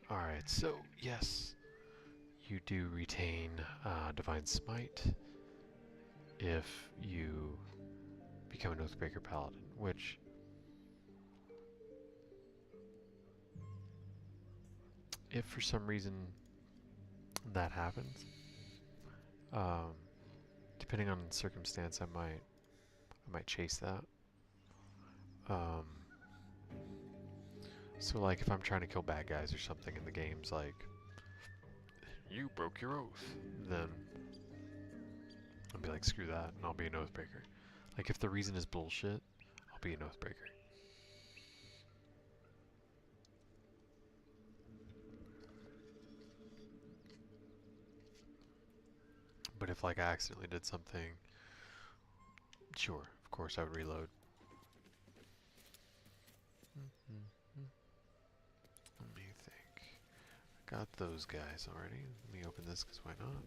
Alright, so, yes, you do retain Divine Smite if you become an Oathbreaker Paladin, which if for some reason that happens, depending on the circumstance, I might chase that. So like if I'm trying to kill bad guys or something in the game's like, you broke your oath, then I'll be like, screw that, and I'll be an Oathbreaker. Like if the reason is bullshit, I'll be an Oathbreaker. But if like I accidentally did something, sure, of course I would reload. Let me think. I got those guys already. Let me open this because why not?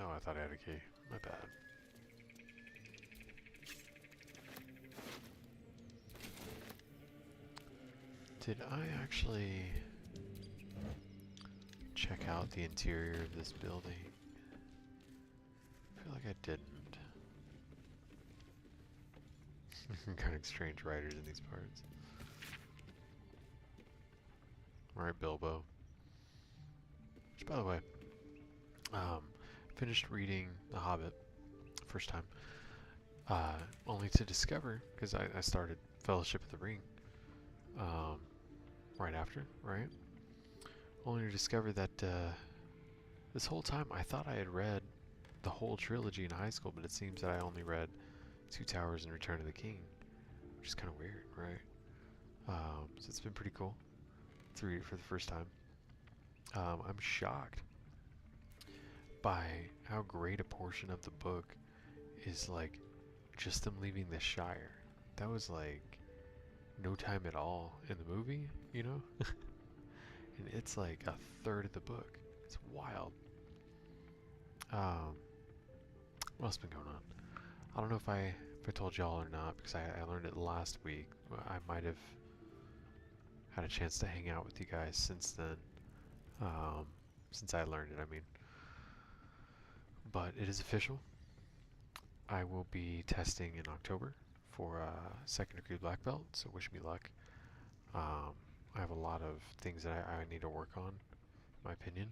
Oh, I thought I had a key. My bad. Did I actually check out the interior of this building? I feel like I didn't. Kind of strange writers in these parts. Alright, Bilbo. Which, by the way, finished reading The Hobbit, first time, only to discover, because I started Fellowship of the Ring, right after, right? Only to discover that, this whole time I thought I had read the whole trilogy in high school, but it seems that I only read Two Towers and Return of the King, which is kind of weird, right? So it's been pretty cool to read it for the first time. I'm shocked by how great a portion of the book is like just them leaving the Shire. That was like no time at all in the movie, you know? And it's like a third of the book. It's wild. What else been going on? I don't know if I told y'all or not, because I learned it last week. I might have had a chance to hang out with you guys since then. Since I learned it, I mean. But it is official. I will be testing in October for second degree black belt, so wish me luck. I have a lot of things that I need to work on, in my opinion,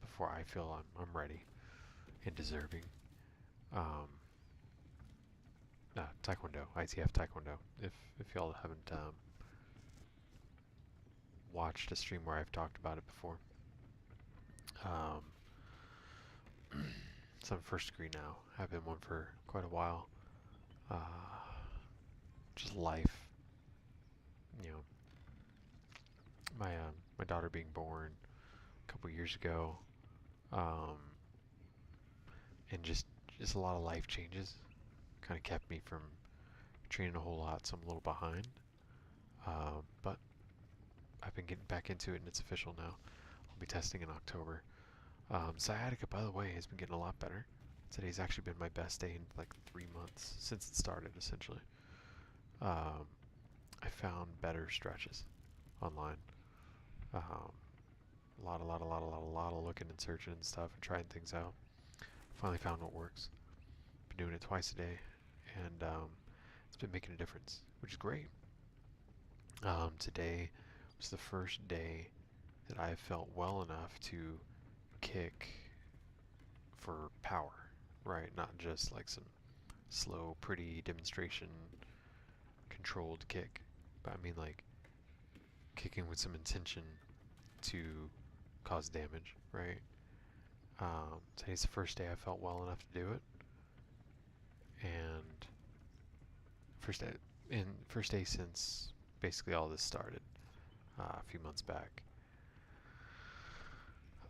before I feel I'm ready and deserving. Taekwondo, ITF Taekwondo. If y'all haven't watched a stream where I've talked about it before. So I'm first degree now. I've been one for quite a while. Just life, you know. My daughter being born a couple years ago, and just a lot of life changes kind of kept me from training a whole lot, so I'm a little behind. But I've been getting back into it, and it's official now. I'll be testing in October. Sciatica, by the way, has been getting a lot better. Today's actually been my best day in like 3 months since it started, essentially. I found better stretches online. A lot of looking and searching and stuff and trying things out. Finally found what works. Been doing it twice a day, and it's been making a difference, which is great. Today was the first day that I felt well enough to kick for power, right? Not just like some slow, pretty demonstration controlled kick, but I mean like kicking with some intention to cause damage, right? Today's the first day I felt well enough to do it, and first day since basically all this started a few months back.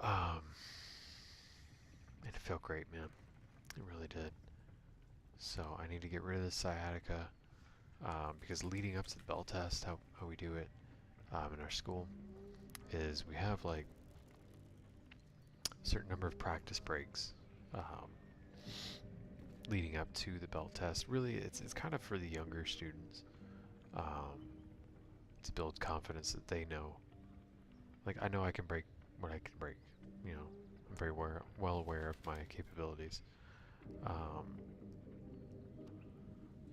And it felt great, man. It really did. So I need to get rid of the sciatica, because leading up to the bell test, how we do it in our school is we have like a certain number of practice breaks leading up to the belt test. Really, it's kind of for the younger students, to build confidence that they know. Like, I know I can break what I can break. You know, I'm very well aware of my capabilities.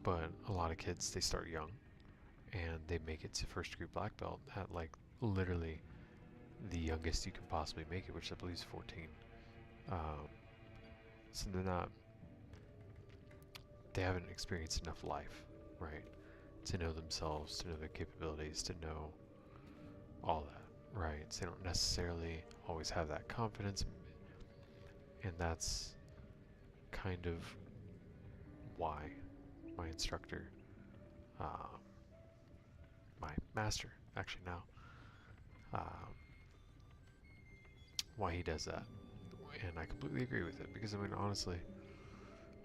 But a lot of kids, they start young, and they make it to first degree black belt at like literally the youngest you can possibly make it, which I believe is 14. So they haven't experienced enough life, right, to know themselves, to know their capabilities, to know all that, right? So they don't necessarily always have that confidence, and that's kind of why my instructor, my master, actually now, why he does that. And I completely agree with it, because I mean, honestly,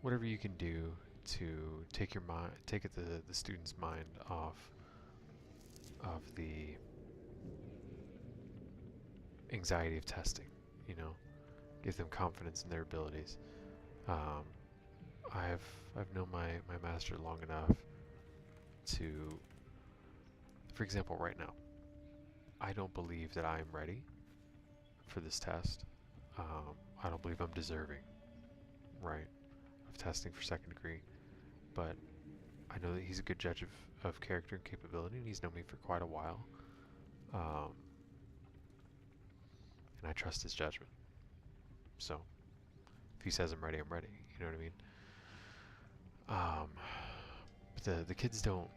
whatever you can do to take the student's mind off of the anxiety of testing, you know, give them confidence in their abilities. I've known my master long enough to, for example, right now, I don't believe that I am ready for this test. I don't believe I'm deserving, right, of testing for second degree, but I know that he's a good judge of character and capability, and he's known me for quite a while, and I trust his judgment. So if he says I'm ready, I'm ready. You know what I mean? But the kids don't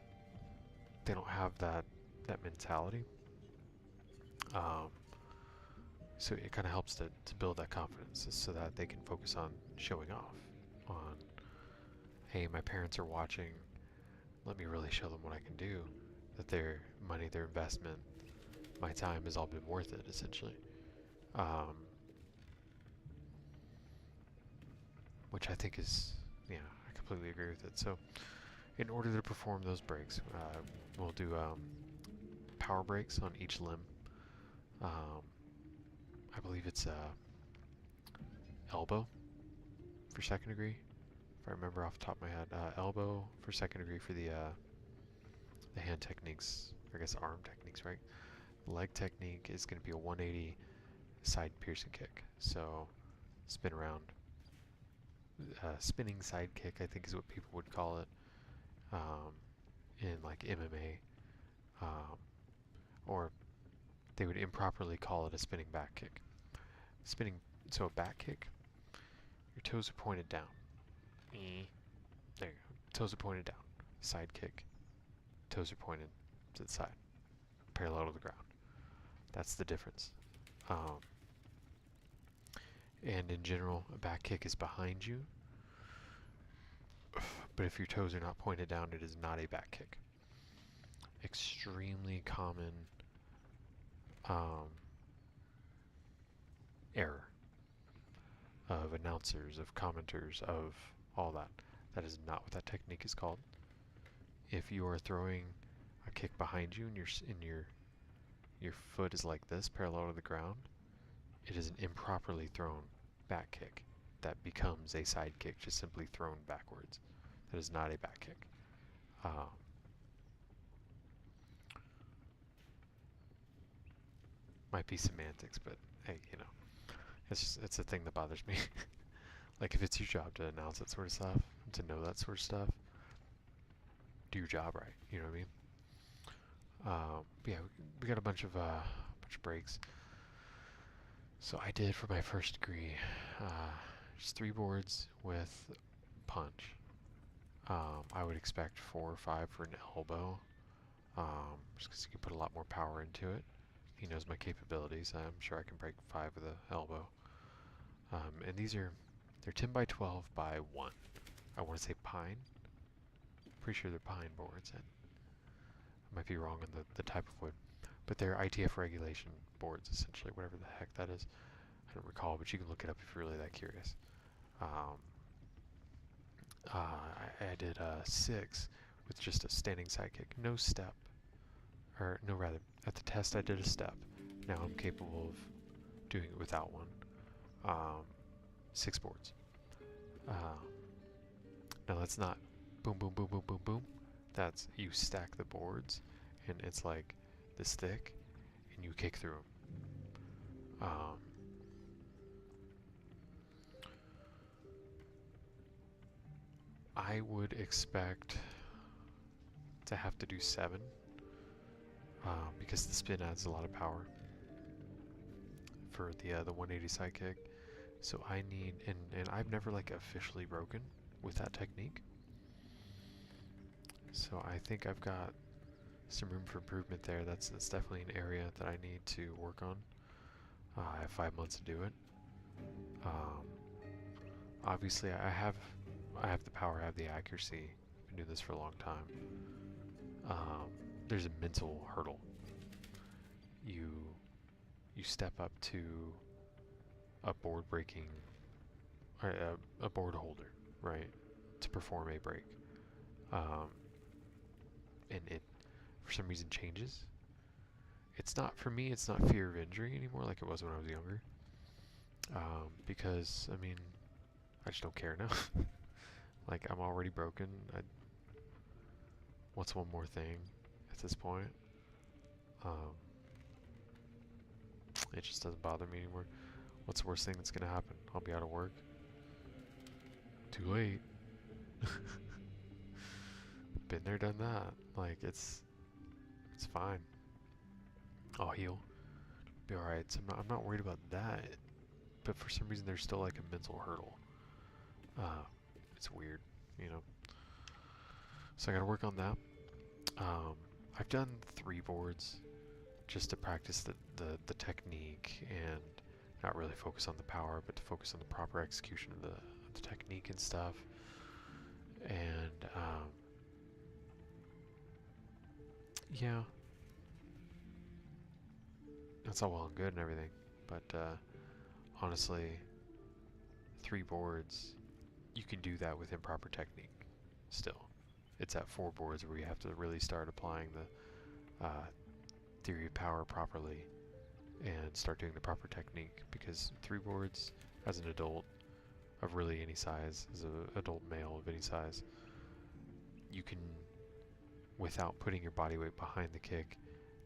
have that mentality. So it kind of helps to build that confidence, so that they can focus on showing off. On, hey, my parents are watching. Let me really show them what I can do. That their money, their investment, my time has all been worth it, essentially. Which I think is, yeah, I completely agree with it. So, in order to perform those breaks, we'll do power breaks on each limb. I believe it's elbow for second degree, if I remember off the top of my head. Elbow for second degree for the hand techniques, or I guess arm techniques, right? Leg technique is going to be a 180 side piercing kick. So spin around. Spinning side kick, I think, is what people would call it in like MMA, or they would improperly call it a spinning back kick. So a back kick, your toes are pointed down. There you go. Toes are pointed down. Side kick, toes are pointed to the side, parallel to the ground. That's the difference. And in general, a back kick is behind you. But if your toes are not pointed down, it is not a back kick. Extremely common error of announcers, of commenters, of all that. That is not what that technique is called. If you are throwing a kick behind you and your foot is like this, parallel to the ground, it is an improperly thrown back kick that becomes a side kick, just simply thrown backwards. That is not a back kick. Might be semantics, but hey, you know, it's a thing that bothers me. Like, if it's your job to announce that sort of stuff, to know that sort of stuff, do your job right. You know what I mean? Yeah, we got a bunch of breaks. So I did for my first degree, just 3 boards with punch. I would expect 4 or 5 for an elbow, just because you can put a lot more power into it. He knows my capabilities. I'm sure I can break 5 with an elbow. And they're 10 by 12 by 1. I want to say pine. Pretty sure they're pine boards. I might be wrong on the type of wood. But they're ITF regulation boards, essentially, whatever the heck that is. I don't recall, but you can look it up if you're really that curious. I did 6 with just a standing side kick, no step, or no, rather, at the test I did a step. Now I'm capable of doing it without one. 6 boards. Now that's not boom, boom, boom, boom, boom, boom. that's you stack the boards, and it's like this thick, and you kick through them. I would expect to have to do 7 because the spin adds a lot of power for the 180 sidekick. So I need, and I've never like officially broken with that technique. So I think I've got some room for improvement there. That's definitely an area that I need to work on. I have 5 months to do it. Obviously, I have the power, I have the accuracy. Been doing this for a long time. There's a mental hurdle. You step up to a board breaking, or a board holder, right, to perform a break, and it for some reason changes. It's not, for me, it's not fear of injury anymore like it was when I was younger, because I mean, I just don't care now. Like, I'm already broken. What's one more thing at this point? It just doesn't bother me anymore. What's the worst thing that's gonna happen? I'll be out of work. Too late. Been there, done that. Like, it's fine. I'll heal. Be alright. So I'm not worried about that. But for some reason, there's still like a mental hurdle. It's weird, you know. So I gotta work on that. I've done 3 boards just to practice the technique and not really focus on the power, but to focus on the proper execution of the technique and stuff. And yeah, that's all well and good and everything, but honestly, 3 boards, you can do that with improper technique still. It's at 4 boards where you have to really start applying the theory of power properly and start doing the proper technique, because 3 boards as an adult of really any size, as an adult male of any size, you can, without putting your body weight behind the kick,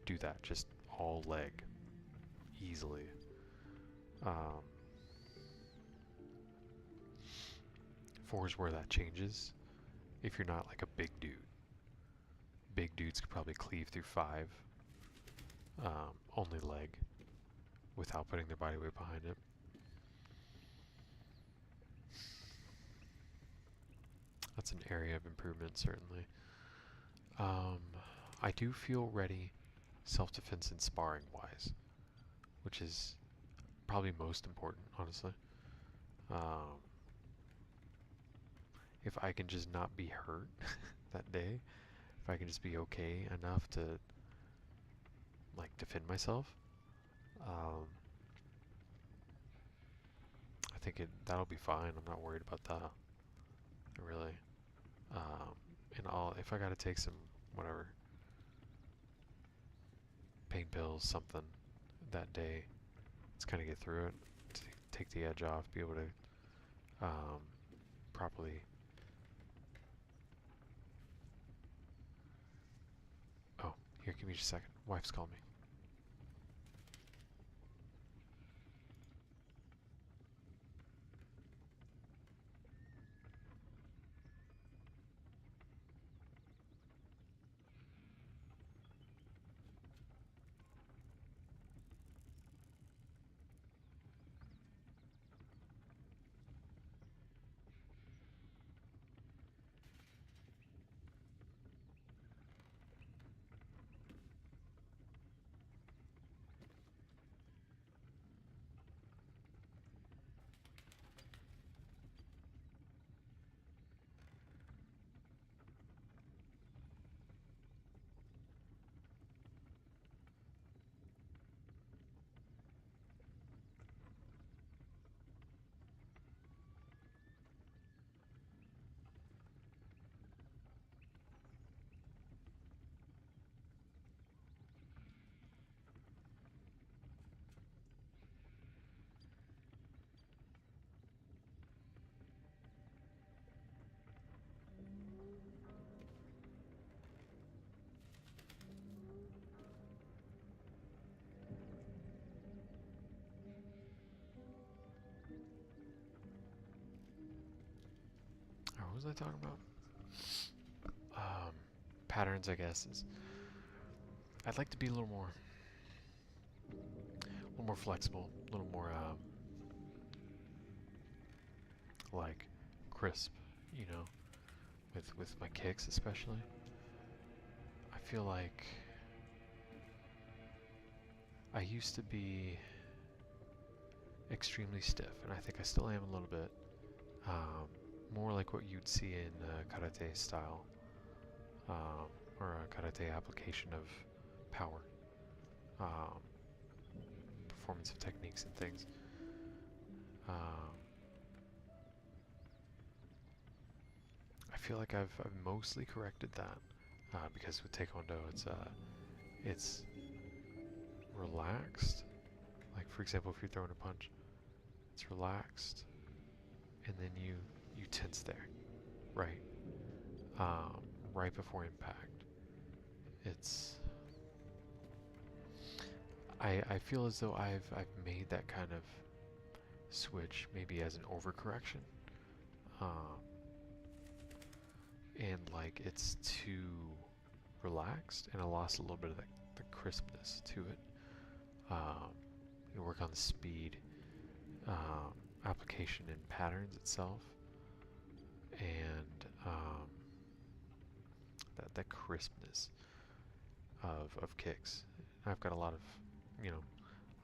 do that just all leg easily. 4 is where that changes. If you're not like a big dude. Big dudes could probably cleave through 5, only leg, without putting their body weight behind it. That's an area of improvement, certainly. I do feel ready self-defense and sparring wise, which is probably most important, honestly. If I can just not be hurt that day, if I can just be okay enough to like defend myself, I think that'll be fine. I'm not worried about that, really. And if I gotta take some whatever pain pills, something that day, let's kind of get through it, take the edge off, be able to properly. Oh, here, give me just a second. Wife's calling me. was I talking about? Patterns, I guess, is I'd like to be a little more flexible, a little more like crisp, you know, with my kicks especially. I feel like I used to be extremely stiff, and I think I still am a little bit. More like what you'd see in karate style, or a karate application of power, performance of techniques and things. I feel like I've mostly corrected that, because with Taekwondo it's relaxed. Like for example, if you're throwing a punch, it's relaxed, and then you tense there, right? Right before impact. It's I feel as though I've made that kind of switch maybe as an overcorrection, and like it's too relaxed, and I lost a little bit of the crispness to it. You work on the speed, application and patterns itself, and that crispness of kicks. I've got a lot of, you know,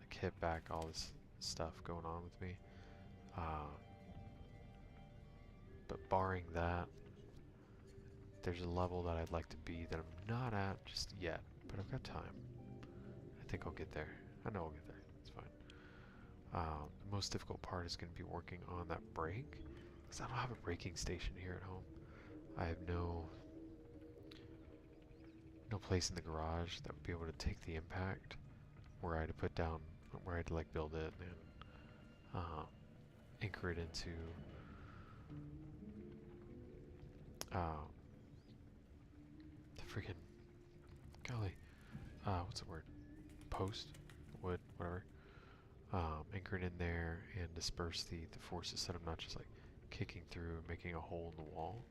like hip back, all this stuff going on with me. But barring that, there's a level that I'd like to be that I'm not at just yet, but I've got time. I think I'll get there. I know I'll get there. It's fine. The most difficult part is going to be working on that brake, because I don't have a braking station here at home. I have no place in the garage that would be able to take the impact where I had to put down, where I had to like build it and anchor it into the freaking, golly, what's the word? Post, wood, whatever. Anchor it in there and disperse the forces, so I'm not just like kicking through and making a hole in the wall.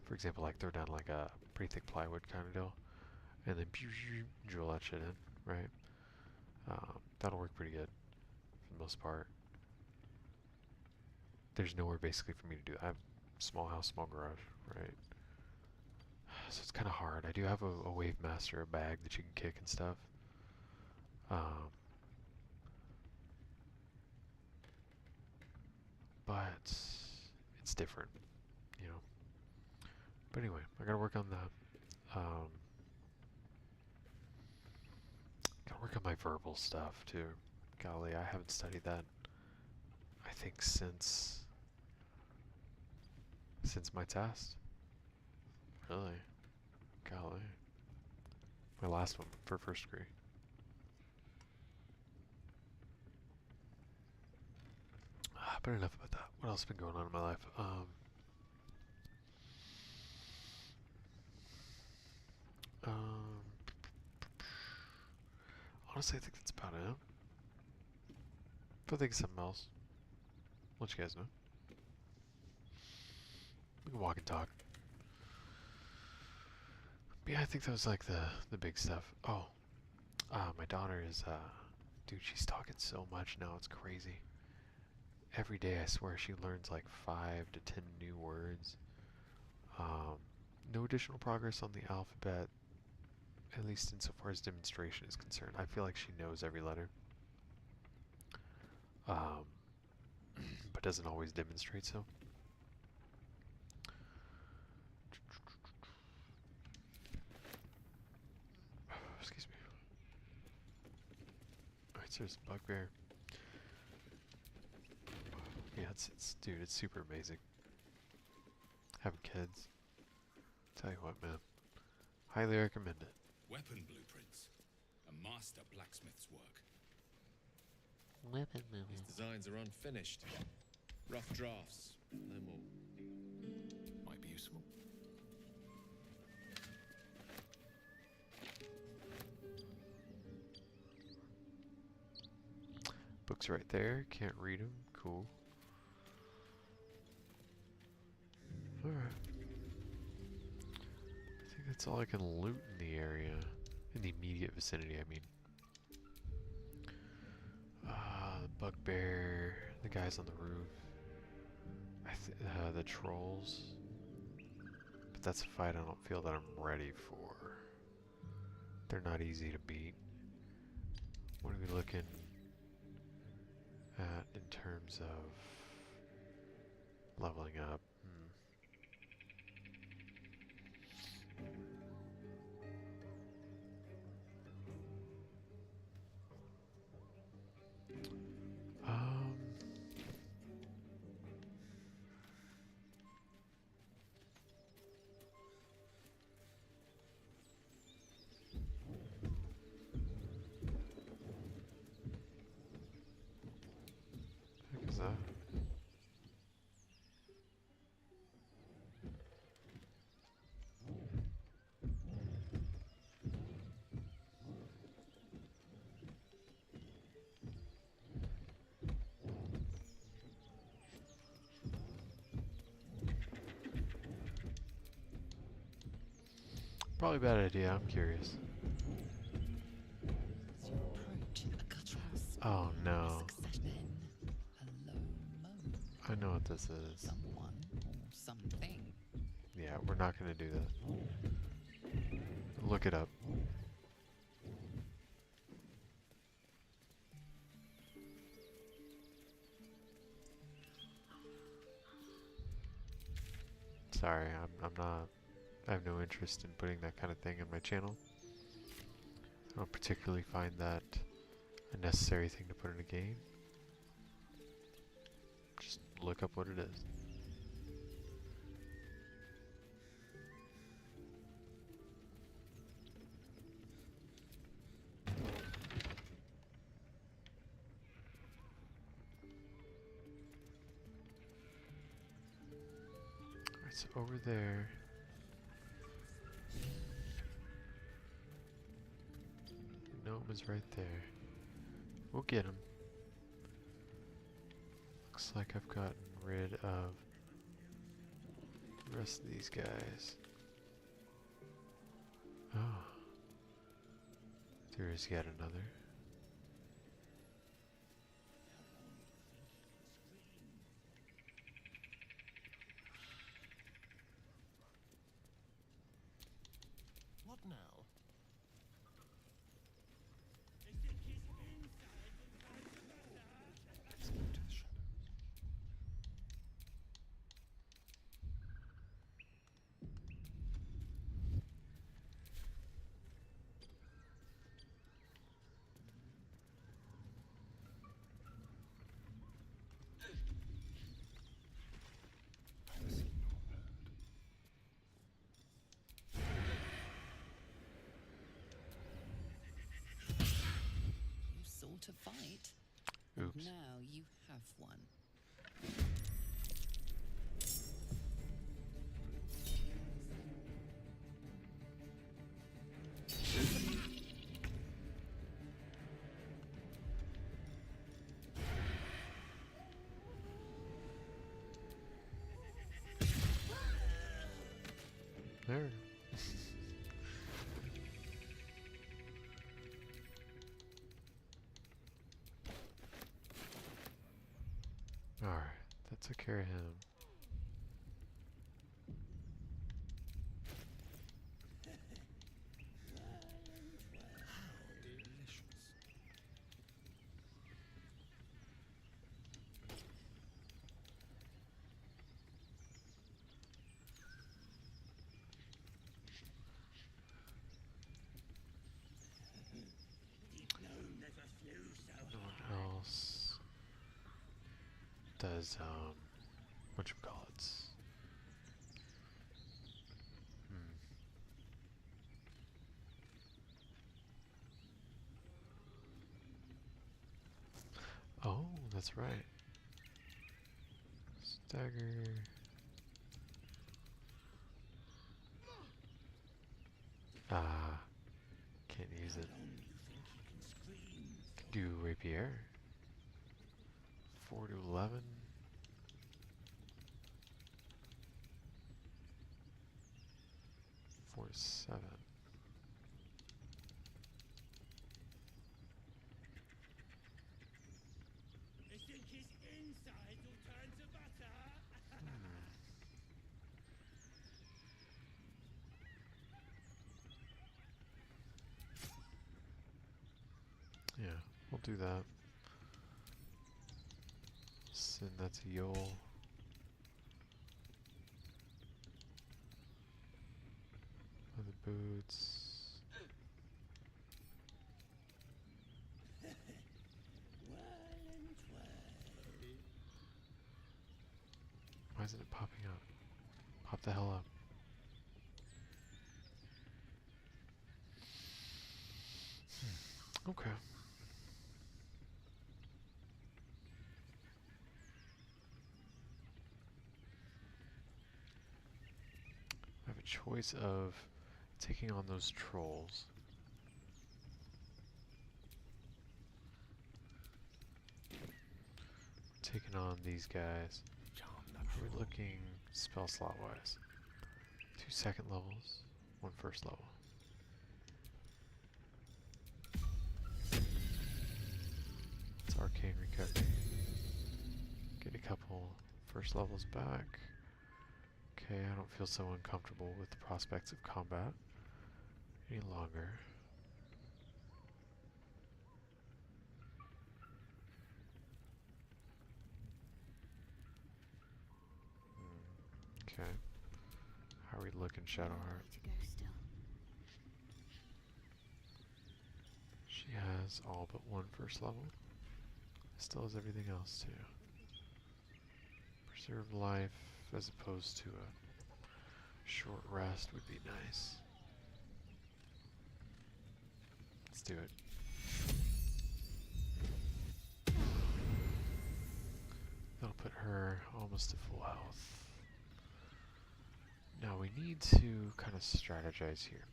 For example, like throw down like a pretty thick plywood kind of deal, and then drill that shit in, right? That'll work pretty good for the most part. There's nowhere basically for me to do that. I have small house, small garage, right? So it's kind of hard. I do have a Wave Master, a bag that you can kick and stuff. But it's different, you know. But anyway, I gotta work on that. Gotta work on my verbal stuff too. Golly, I haven't studied that, I think, since my test. Really? Golly. My last one for first degree. But enough about that. What else has been going on in my life? Honestly, I think that's about it. If I think of something else, I'll let you guys know. We can walk and talk. But yeah, I think that was like the big stuff. Oh, my daughter is, dude, she's talking so much now, it's crazy. Every day, I swear, she learns like 5 to 10 new words. No additional progress on the alphabet, at least insofar as demonstration is concerned. I feel like she knows every letter, but doesn't always demonstrate so. Excuse me. Alright, so there's a bugbear. Yeah, dude, it's super amazing. Having kids. Tell you what, man. Highly recommend it. Weapon blueprints. A master blacksmith's work. These designs are unfinished. Rough drafts, no more. Might be useful. Books right there. Can't read them. Cool. Alright. I think that's all I can loot in the area. In the immediate vicinity, I mean. The bugbear, the guys on the roof. The trolls. But that's a fight I don't feel that I'm ready for. They're not easy to beat. What are we looking at in terms of leveling up? Heck is that? Probably a bad idea, I'm curious. As you approach a gutter house, Oh no. then a low moan. I know what this is. Someone or something. Yeah, we're not gonna do that. Look it up. Sorry, I'm not. I have no interest in putting that kind of thing in my channel. I don't particularly find that a necessary thing to put in a game. Just look up what it is. Alright, so over there. Gnome is right there. We'll get him. Looks like I've gotten rid of the rest of these guys. Oh. There is yet another. What now? Let's move to the shadows. Never seen nor heard. You sought a fight. And Oops. now you have one. There. Alright, that took care of him. Delicious. No one else does whatchamacallits. Oh, that's right. Stagger. Ah, can't use it. Can do rapier. 4 to 11. 7. You think his insides will turn to butter? Yeah, we'll do that. Send that to Yol. Leather boots. Why isn't it popping up? Pop the hell up. Okay. I have a choice of taking on those trolls. Taking on these guys. Are we looking spell slot wise? 2 second levels, 1 first level. It's arcane recovery. Get a couple first levels back. Okay, I don't feel so uncomfortable with the prospects of combat any longer. Okay. How are we looking, Shadowheart? Way to go still. She has all but 1 first level. Still has everything else too. Preserve life as opposed to a short rest would be nice. Let's do it. That'll put her almost to full health. Now we need to kind of strategize here.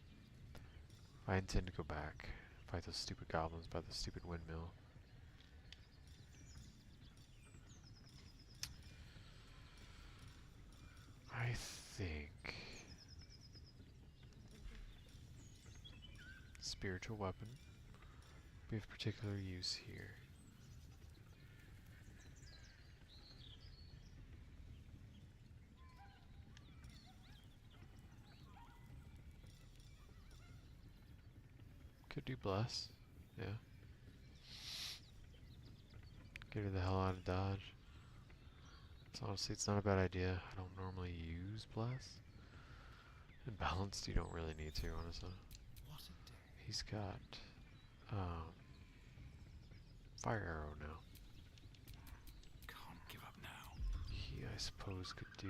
I intend to go back, fight those stupid goblins by the stupid windmill. I think spiritual weapon be of particular use here. Could do bless, yeah. Get her the hell out of dodge. So honestly, it's not a bad idea. I don't normally use bless. And balanced, you don't really need to, honestly. He's got fire arrow now. Can't give up now. He, I suppose, could do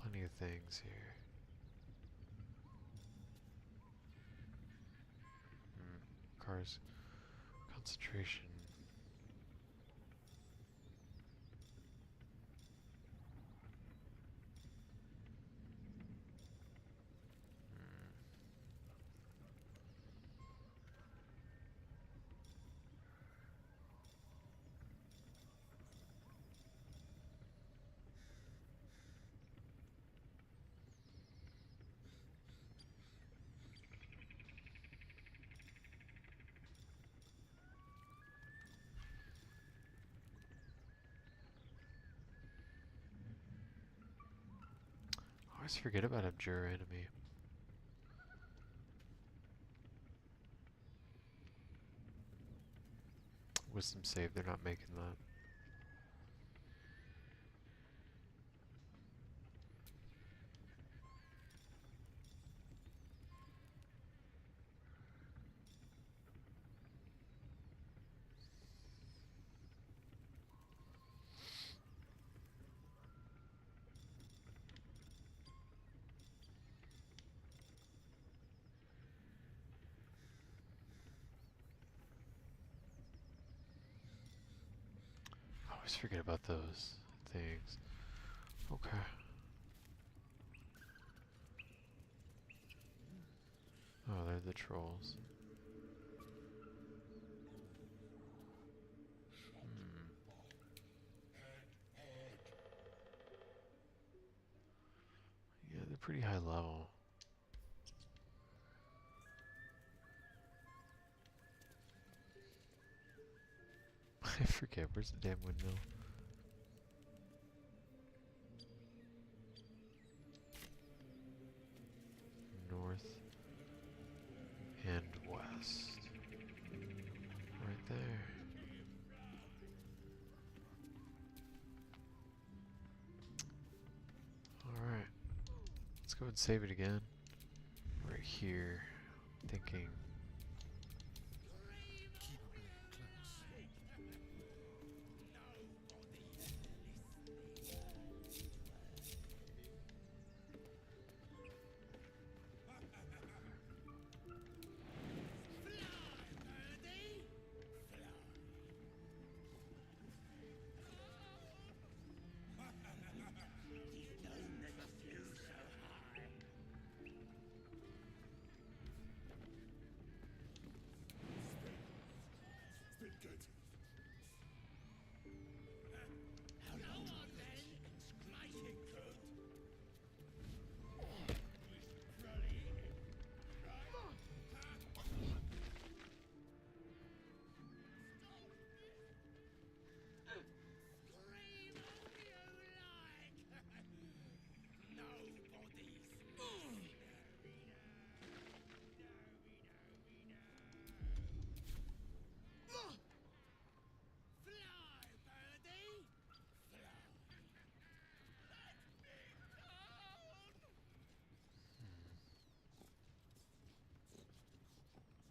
plenty of things here. Requires concentration. I always forget about Abjure enemy. Wisdom save, they're not making that. I always forget about those things. Okay. Oh, they're the trolls. level. I forget, where's the damn windmill? North and west. Right there. Alright. Let's go and save it again. Right here. Thinking.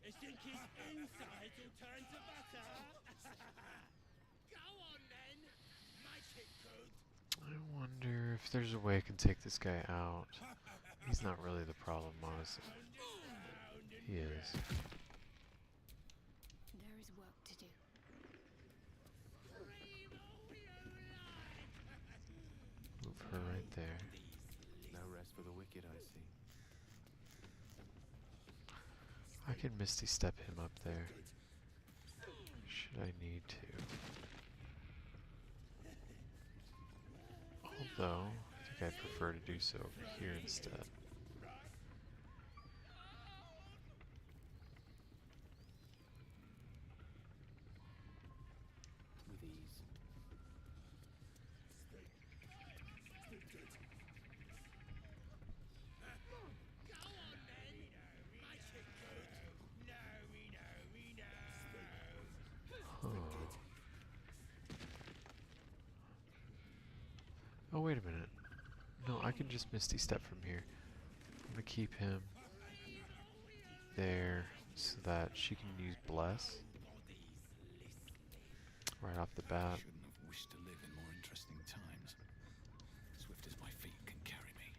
I think his insides will turn to butter. Go on then, make it good. I wonder if there's a way I can take this guy out. He's not really the problem, honestly. He is. There is work to do. Move her right there. No rest for the wicked, I see. I can Misty Step him up there. Should I need to? Although, I think I'd prefer to do so over here instead. With ease. Huh. Oh, wait a minute. No, I can just Misty Step from here. I'm gonna keep him there so that she can use Bless right off the bat. Shouldn't have wished to live in more interesting times. Swift as my feet can carry me.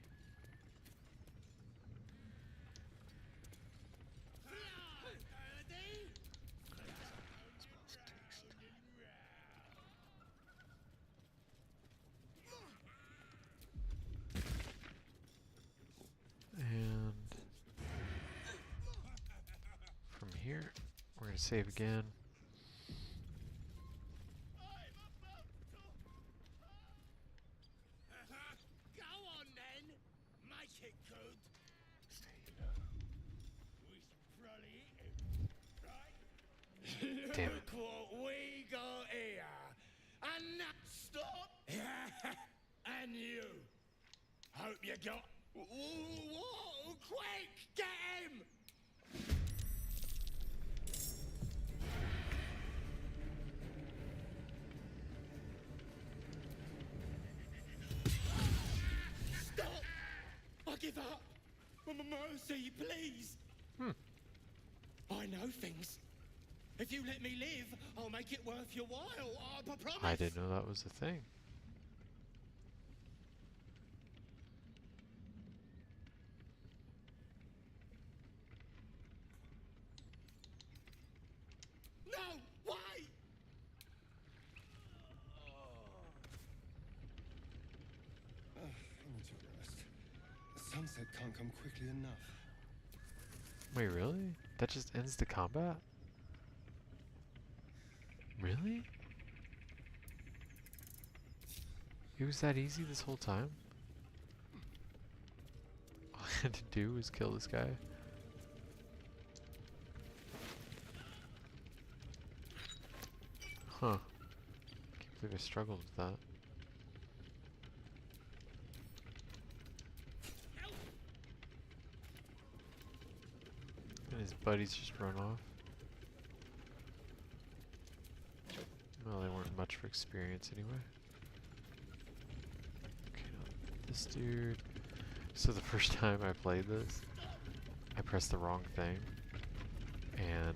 And from here, we're gonna save again. Go on then, make it good. Damn it. Look what we got here. And now stop. And you. Hope you got. Whoa, quick, get him. Stop. I give up. Mercy, please. I know things. If you let me live, I'll make it worth your while. I promise. I didn't know that was a thing. No, wait. I need to rest. The sunset can't come quickly enough. Wait, really? That just ends the combat? Really? It was that easy this whole time? Oh, I had to do was kill this guy. Huh. Can't believe I struggled with that. And his buddies just run off. Well, they weren't much for experience anyway. Okay, now this dude. So the first time I played this, I pressed the wrong thing and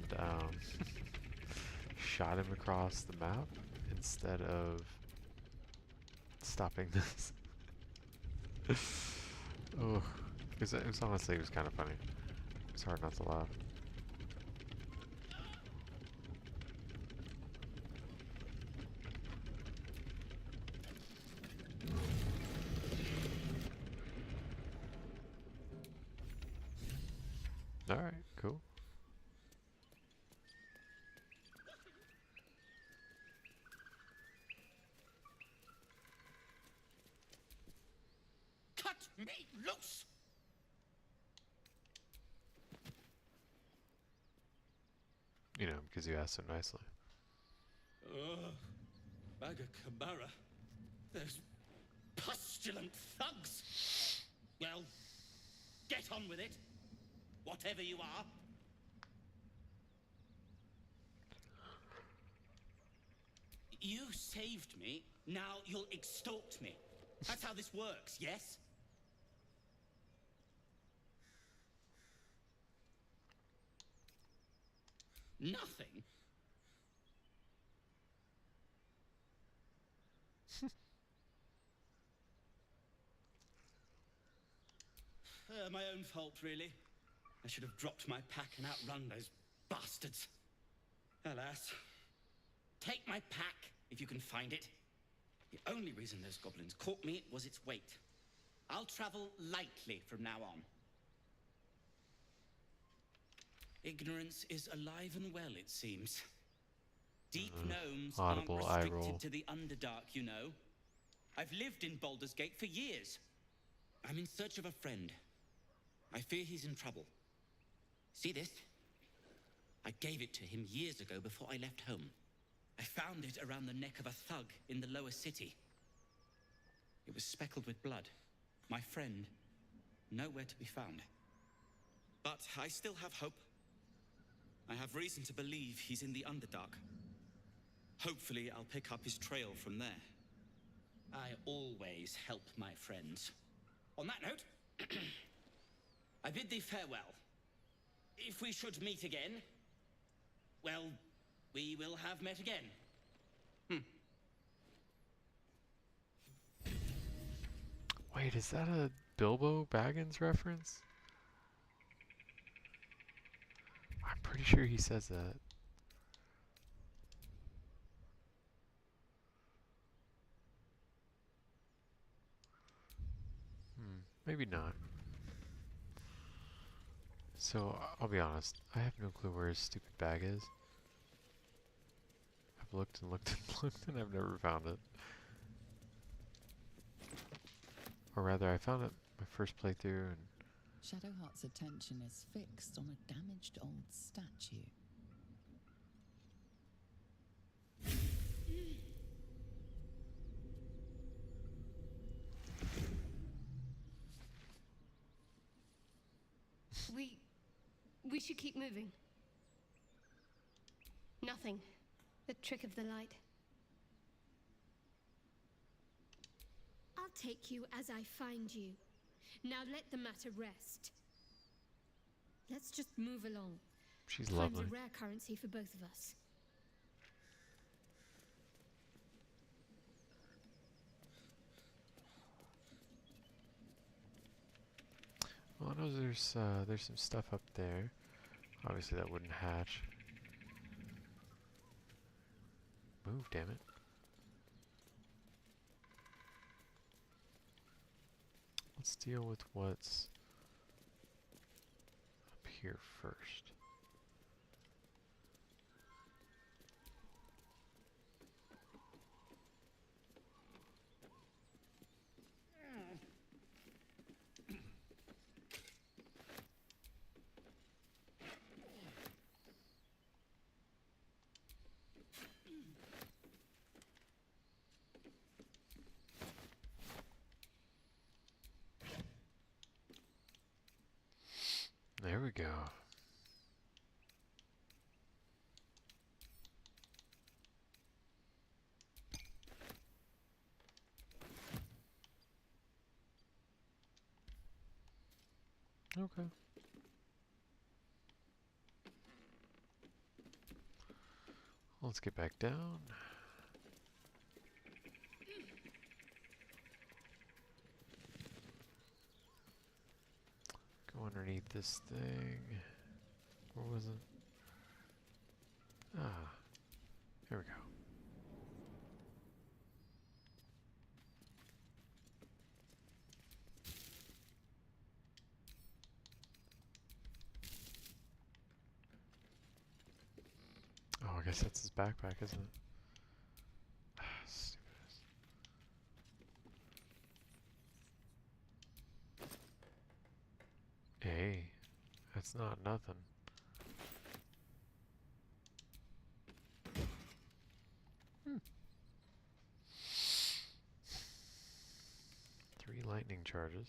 shot him across the map instead of stopping this. Oh, it was honestly, it was kind of funny. It's hard not to laugh. Alright, cool. Cut me loose! You know, because you asked so nicely. Bagakabara. Those pustulant thugs. Well, get on with it. Whatever you are. You saved me, now you'll extort me. That's how this works, yes? Nothing? My own fault, really. I should have dropped my pack and outrun those bastards. Alas. Take my pack, if you can find it. The only reason those goblins caught me was its weight. I'll travel lightly from now on. Ignorance is alive and well, it seems. Deep gnomes aren't audible eye roll. restricted to the Underdark, you know. I've lived in Baldur's Gate for years. I'm in search of a friend. I fear he's in trouble. See this? I gave it to him years ago before I left home. I found it around the neck of a thug in the lower city. It was speckled with blood. My friend, nowhere to be found. But I still have hope. I have reason to believe he's in the Underdark. Hopefully, I'll pick up his trail from there. I always help my friends. On that note, I bid thee farewell. If we should meet again, well, we will have met again. Wait, is that a Bilbo Baggins reference? I'm pretty sure he says that. Maybe not. So, I'll be honest, I have no clue where his stupid bag is. I've looked and looked and looked and I've never found it. Or rather, I found it my first playthrough and... Shadowheart's attention is fixed on a damaged old statue. We should keep moving. Nothing. The trick of the light. I'll take you as I find you. Now let the matter rest. Let's just move along. She's Time's lovely. a rare currency for both of us. Well, I know there's some stuff up there. Obviously that wouldn't hatch. Move, damn it. Let's deal with what's up here first. we go. Okay. Let's get back down. Go underneath this thing. What was it? Ah, here we go. Oh, I guess that's his backpack, isn't it? Ah, stupid. Hey, that's not nothing. Hmm. 3 lightning charges.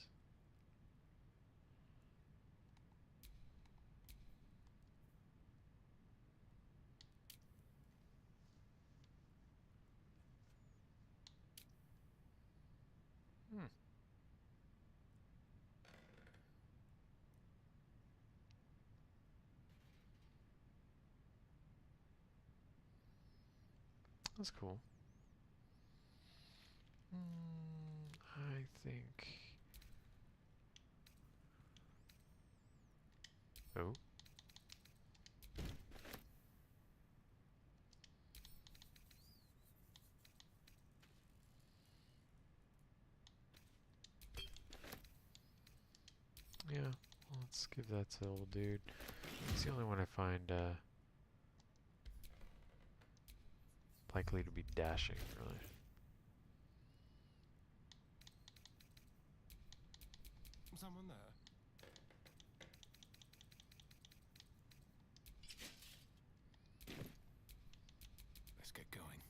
Hmm. That's cool. I think... Oh. Yeah, well, let's give that to old dude. He's the only one I find likely to be dashing, really. Someone there? Let's get going.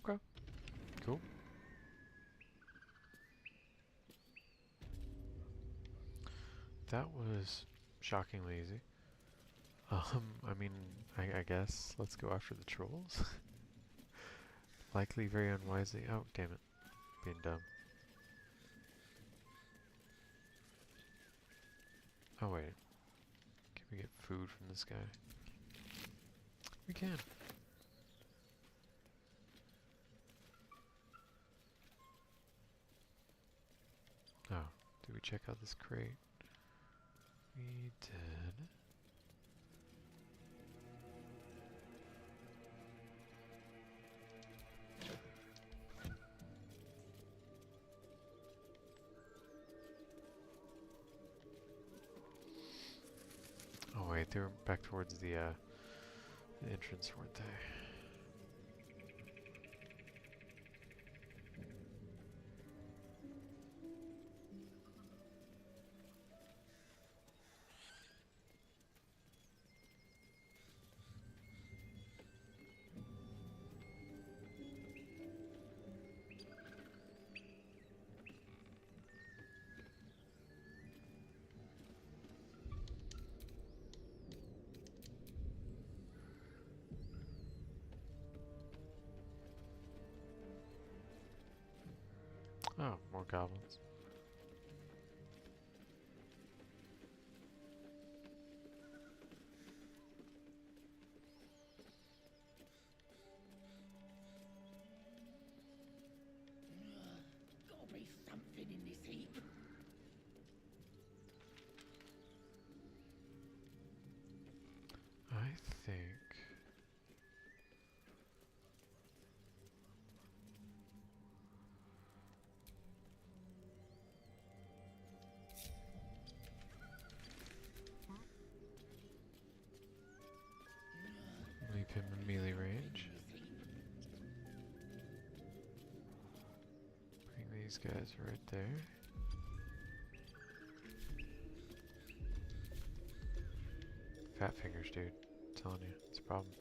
Okay. Cool. That was shockingly easy. I mean, I guess let's go after the trolls. Likely very unwisely. Oh, damn it. Being dumb. Oh, wait. Can we get food from this guy? We can. Oh, did we check out this crate? We did. Oh wait, they were back towards the entrance, weren't they? Oh, more goblins. Gotta be something in this heap. I think... leave him in melee range. Bring these guys right there. fat fingers, dude. I'm telling you, it's a problem.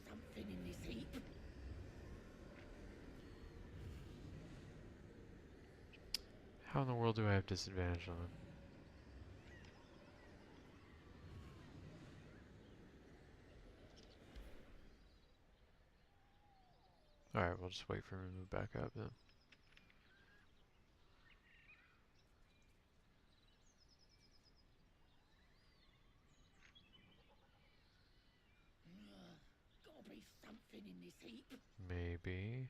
Something in this heap. How in the world do I have disadvantage on them? Alright, we'll just wait for him to move back up then. Gotta be something in this heap. Maybe.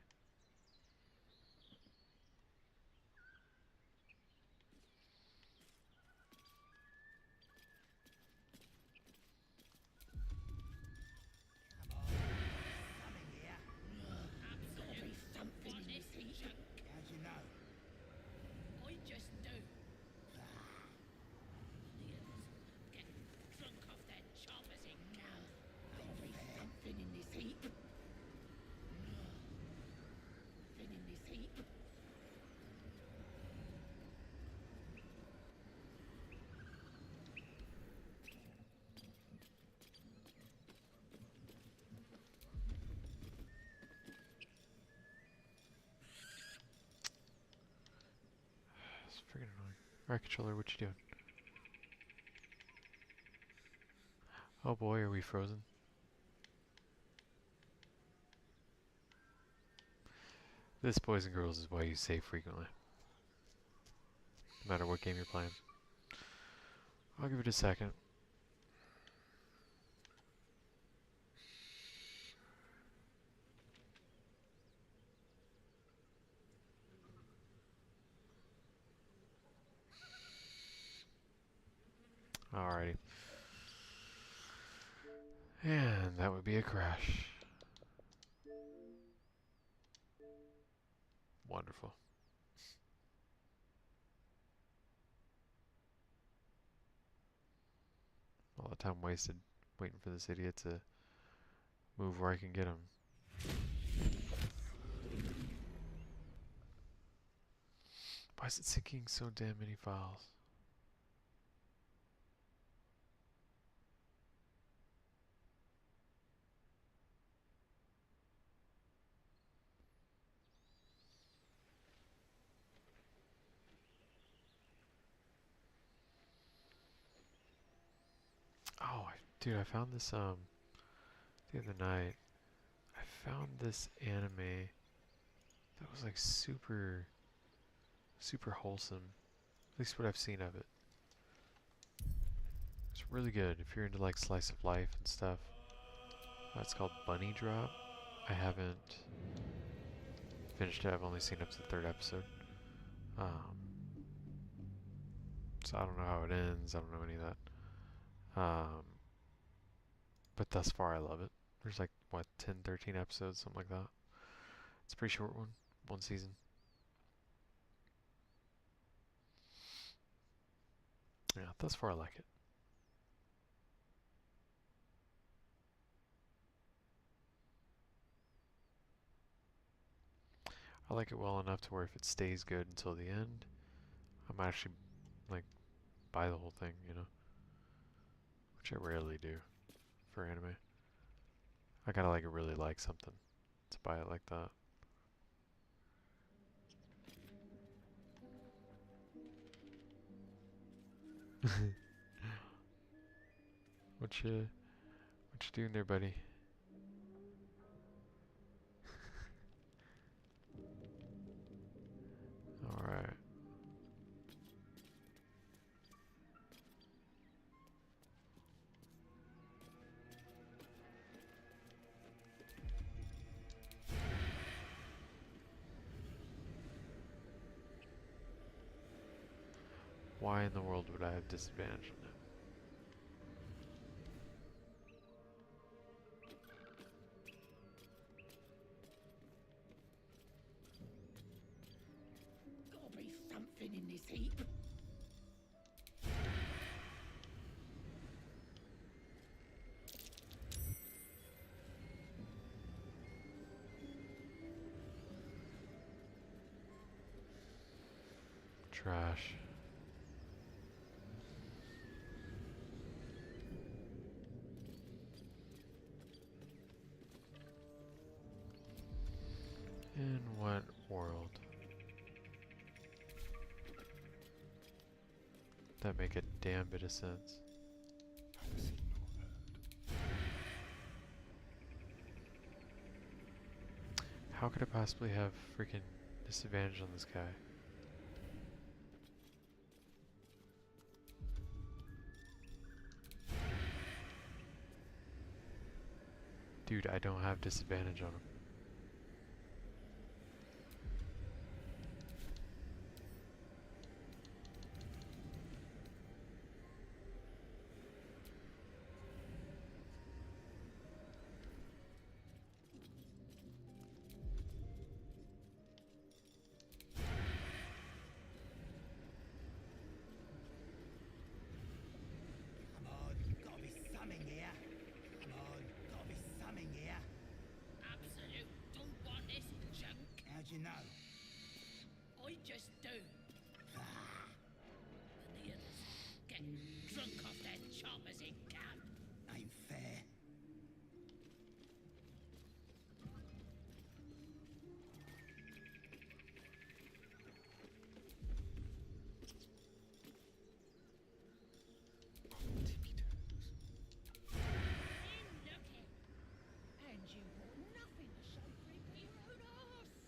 Gotta be something in this heap. How'd you know? I just do. Get drunk off that chopper's in now. Gotta be something in this heap. Something in this heap. It's freaking annoying. Alright, controller, what you doing? Oh boy, are we frozen? This, boys and girls, is why you save frequently. No matter what game you're playing. I'll give it a second. Alrighty. And that would be a crash. Wonderful. All the time wasted waiting for this idiot to move where I can get him. Why is it syncing so damn many files? Oh, dude, I found this the other night. I found this anime that was like super wholesome. At least what I've seen of it. It's really good if you're into like slice of life and stuff. It's called Bunny Drop. I haven't finished it. I've only seen up to the third episode. So I don't know how it ends. I don't know any of that. But thus far I love it. There's like, what, 10, 13 episodes, something like that. It's a pretty short one. One season. Yeah, thus far I like it. I like it well enough to where if it stays good until the end, I might actually, like, buy the whole thing, you know? Which I rarely do for anime. I gotta, like, really like something to buy it like that. What you doing there, buddy? Alright. Why in the world would I have disadvantage on that? something in this heap? Trash. In what world? That make a damn bit of sense. How could I possibly have freaking disadvantage on this guy? Dude, I don't have disadvantage on him. Come on, gotta be something here. Come on, gotta be something here. Absolute don't want this junk. How'd you know? I just do. Ah, And the others get drunk off their choppers in camp. ain't fair. Looking. And you want nothing to show for it but your own arse.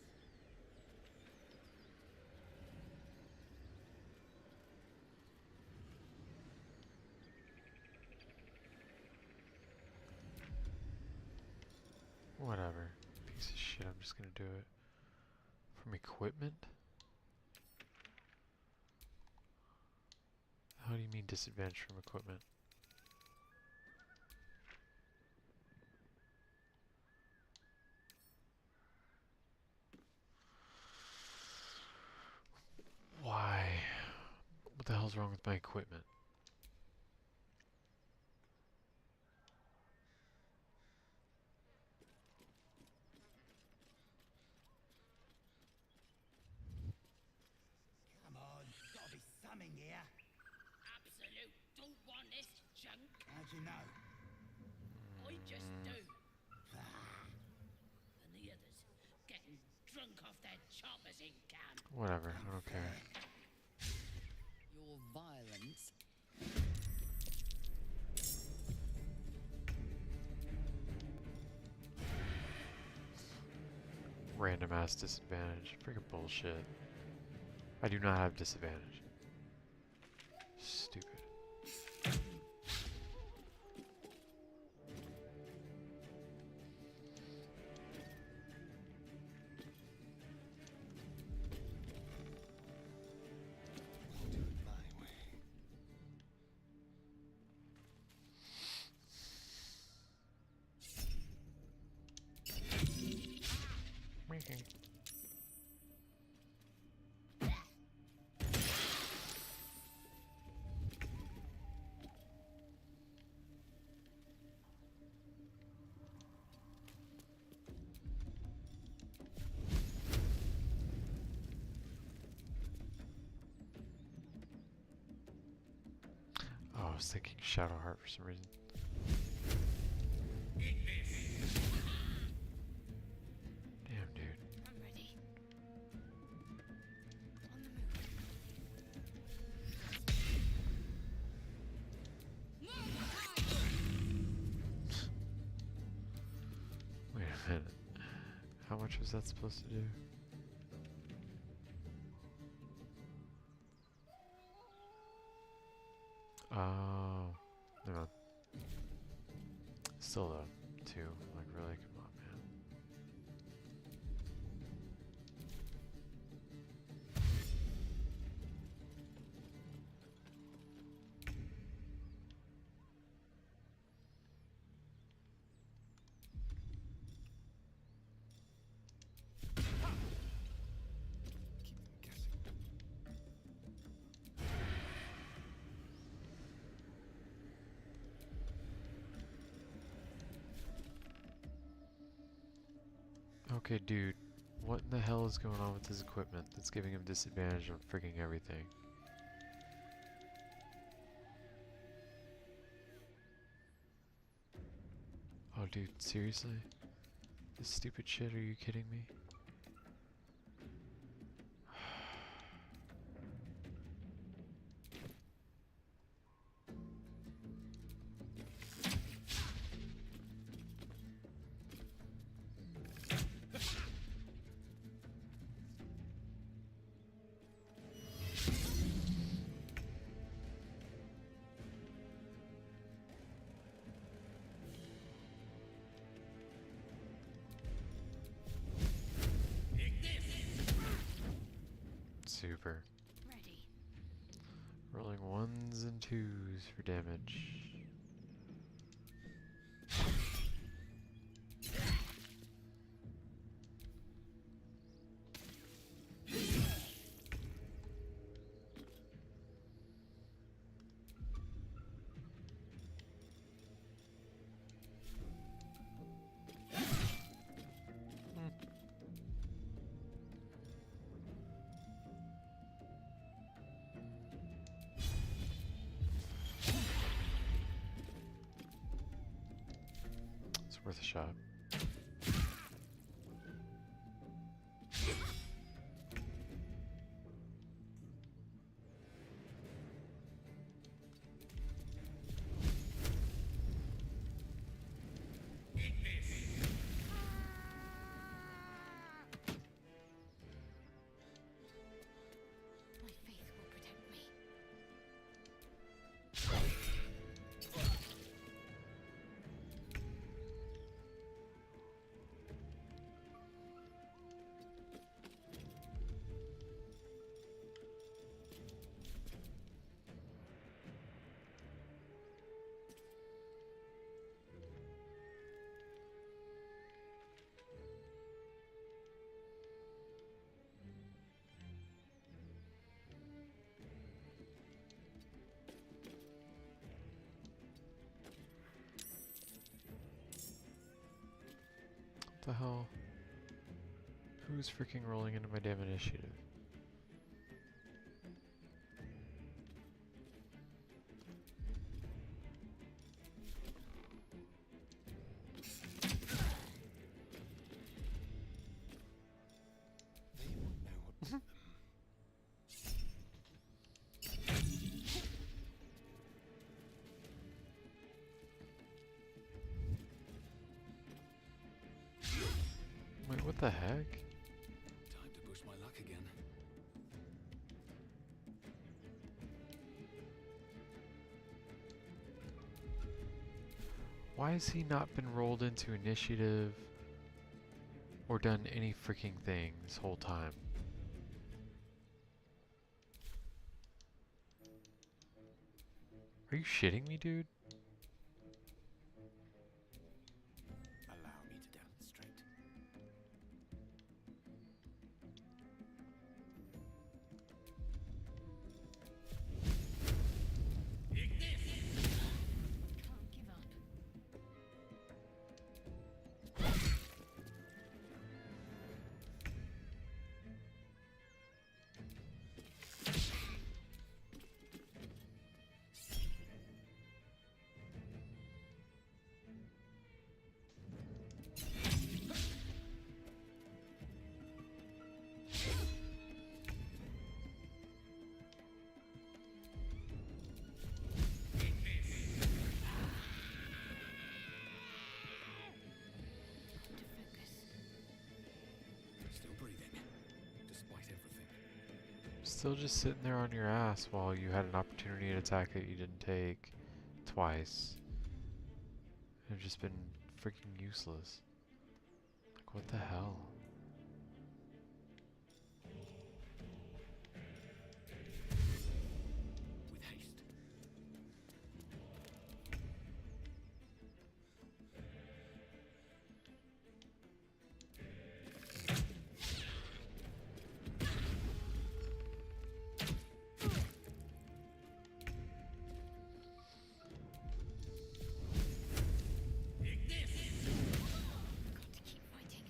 Whatever. Piece of shit, I'm just gonna do it. From equipment? How do you mean disadvantage from equipment? Why? What the hell's wrong with my equipment? Come on, gotta be something here. Absolute don't want this junk. How'd you know? I just do. Ah, And the others get drunk off their choppers in camp. Whatever, I don't care. Your violence. Random ass disadvantage. Freaking bullshit. I do not have disadvantage. Stupid. I'll do it my way. Oh, I was thinking Shadowheart for some reason. Damn, dude. I'm ready. On the Wait a minute. How much was that supposed to do? Oh, never mind. Still though, 2. Like really, come on, man. Keep them guessing. Okay, dude. What in the hell is going on with his equipment that's giving him disadvantage on freaking everything? Oh, dude, seriously? This stupid shit, are you kidding me? Super. Ready. Rolling ones and twos for damage. It's worth a shot. My faith will protect me. What the hell? Who's freaking rolling into my damn initiative? They won't know what them. Wait, what the heck? Time to push my luck again. Why has he not been rolled into initiative or done any freaking thing this whole time? Are you shitting me, dude? Allow me to demonstrate. Can't give up. To focus. Still breathing, despite everything. Still just sitting there on your ass while you had an opportunity to attack that you didn't take twice. Have just been freaking useless. Like, what the hell? With haste. Got to keep fighting.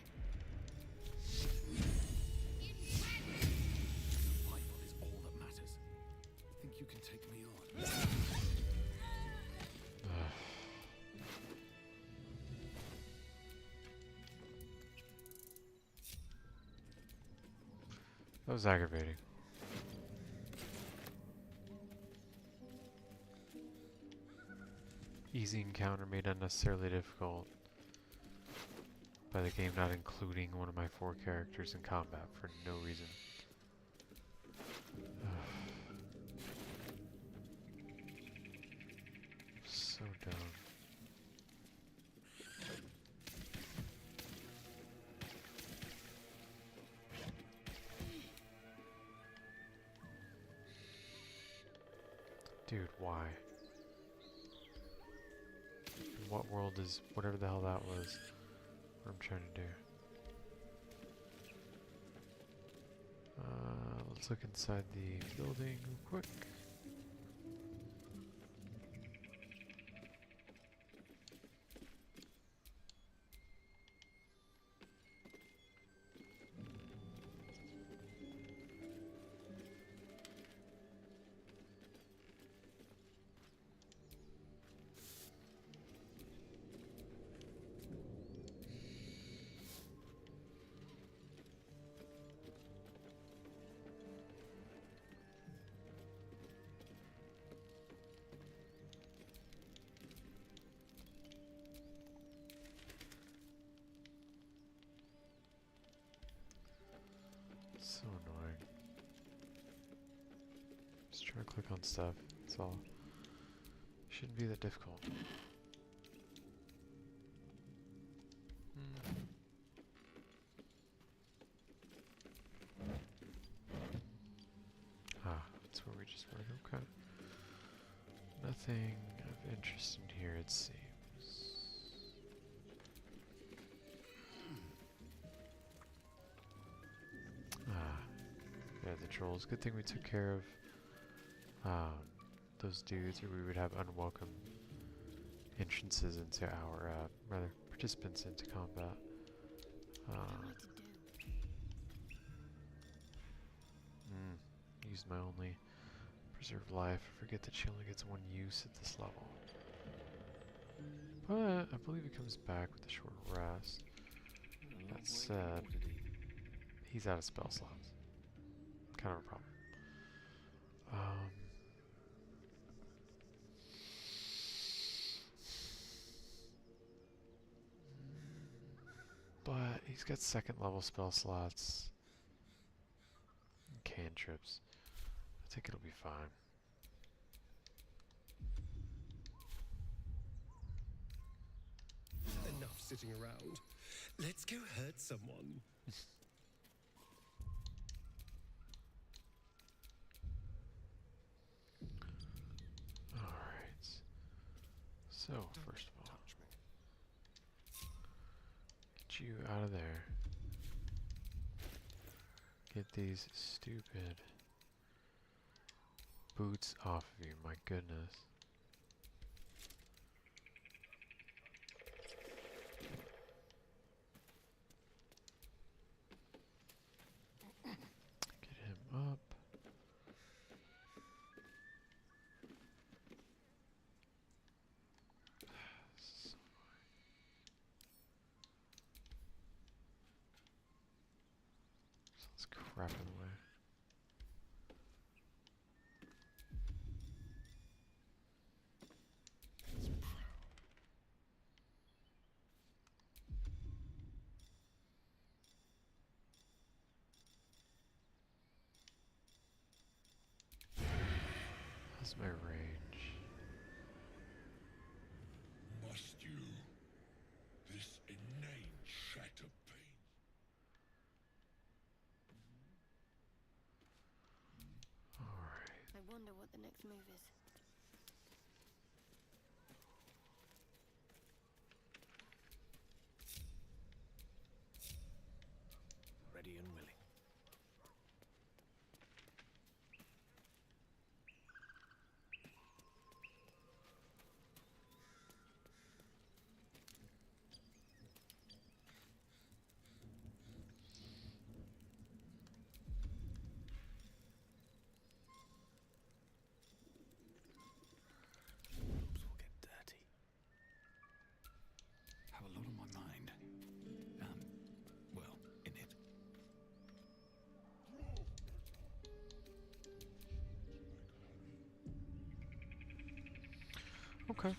That was aggravating. Easy encounter made unnecessarily difficult by the game not including one of my 4 characters in combat for no reason. So dumb. Dude, why? In what world is whatever the hell that was? What I'm trying to do. Let's look inside the building real quick. So annoying. Just trying to click on stuff. That's all. Shouldn't be that difficult. Ah, that's where we just were. Okay. Nothing of interest in here, it seems. Yeah, the trolls. Good thing we took care of those dudes, or we would have unwelcome entrances into our, rather, participants into combat. Used my only preserved life. I forget that she only gets 1 use at this level. But I believe it comes back with a short rest. That said, he's out of spell slots. Kind of a problem. But he's got 2nd level spell slots and cantrips. I think it'll be fine. Enough sitting around. Let's go hurt someone. Alright. So, first of all, get you out of there. Get these stupid boots off of you, my goodness. Get him up. Let's crap in the way. How's my range? Must you? This inane shatterpain. Alright. I wonder what the next move is. Ready and willing. Okay.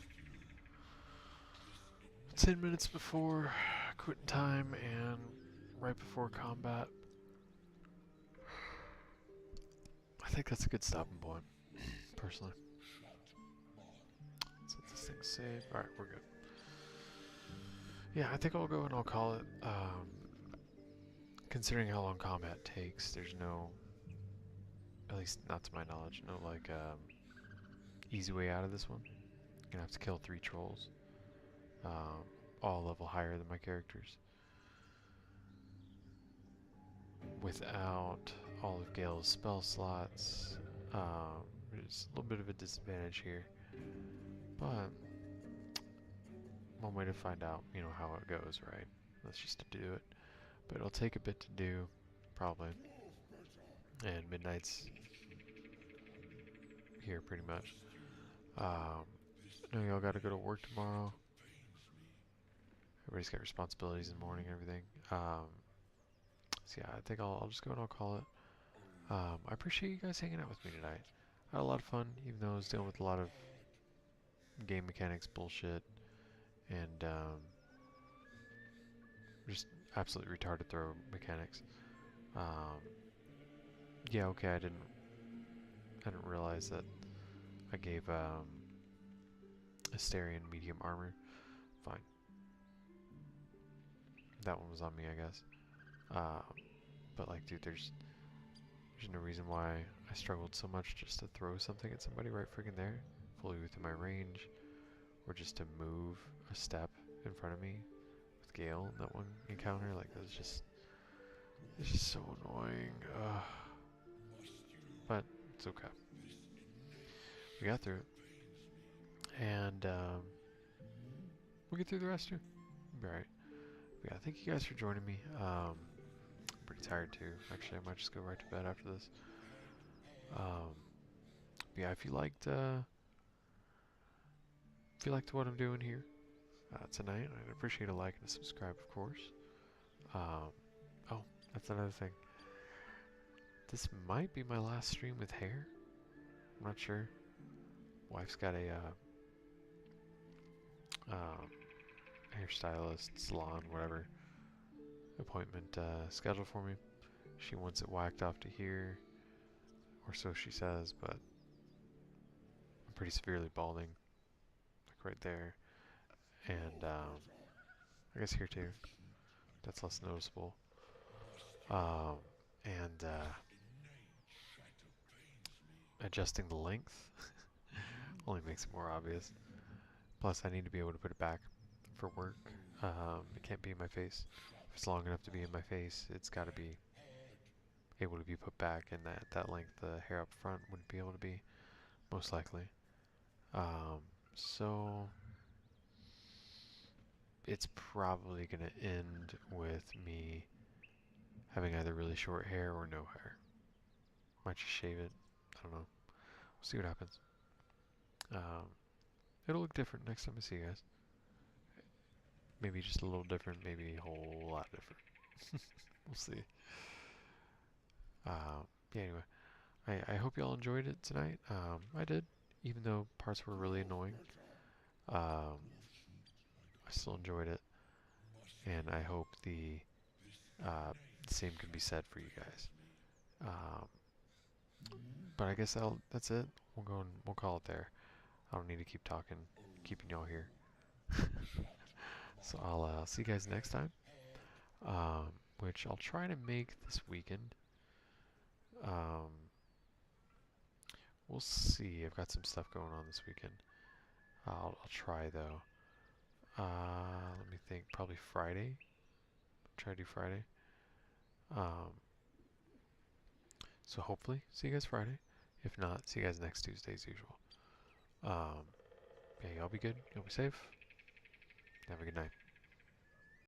10 minutes before quitting time and right before combat. I think that's a good stopping point, personally. Let's let this thing save. Alright, we're good. Yeah, I think I'll go and I'll call it. Considering how long combat takes, there's no, at least not to my knowledge, no like easy way out of this one. You're gonna have to kill 3 trolls, all level higher than my characters, without all of Gale's spell slots. There's a little bit of a disadvantage here, but one way to find out, you know, how it goes, right? That's just to do it. But it'll take a bit to do, probably. And midnight's here pretty much. I know y'all gotta go to work tomorrow. Everybody's got responsibilities in the morning and everything. So yeah, I think I'll just go and I'll call it. I appreciate you guys hanging out with me tonight. I had a lot of fun, even though I was dealing with a lot of game mechanics bullshit and just absolutely retarded throw mechanics. Yeah, okay, I didn't realize that I gave Asterion medium armor. Fine. That one was on me, I guess. But like, dude, there's no reason why I struggled so much just to throw something at somebody right freaking there, fully within my range, or just to move a step in front of me with Gale in that one encounter. Like, that's just, it's just so annoying. But it's okay. We got through it, and we'll get through the rest too. We'll be alright. Yeah, thank you guys for joining me. I'm pretty tired too. Actually, I might just go right to bed after this. Yeah, if you liked what I'm doing here tonight, I'd appreciate a like and a subscribe, of course. Oh, that's another thing. This might be my last stream with hair. I'm not sure. Wife's got a hairstylist, salon, whatever appointment scheduled for me. She wants it whacked off to here, or so she says, but I'm pretty severely balding, like right there, and I guess here too. That's less noticeable. And adjusting the length only makes it more obvious. Plus, I need to be able to put it back for work. It can't be in my face. If it's long enough to be in my face, it's got to be able to be put back, and that length, the hair up front, wouldn't be able to be, most likely. So it's probably going to end with me having either really short hair or no hair. Might just shave it. I don't know. We'll see what happens. It'll look different next time I see you guys. Maybe just a little different, maybe a whole lot different. We'll see. Yeah, anyway, I hope y'all enjoyed it tonight. I did, even though parts were really annoying. I still enjoyed it, and I hope the same can be said for you guys. But I guess that's it. We'll call it there. I don't need to keep talking, keeping y'all here. So I'll see you guys next time, which I'll try to make this weekend. We'll see. I've got some stuff going on this weekend. I'll try though. Let me think. Probably Friday. Try to do Friday. So hopefully see you guys Friday. If not, see you guys next Tuesday as usual. Yeah, y'all be good. Y'all be safe. Have a good night.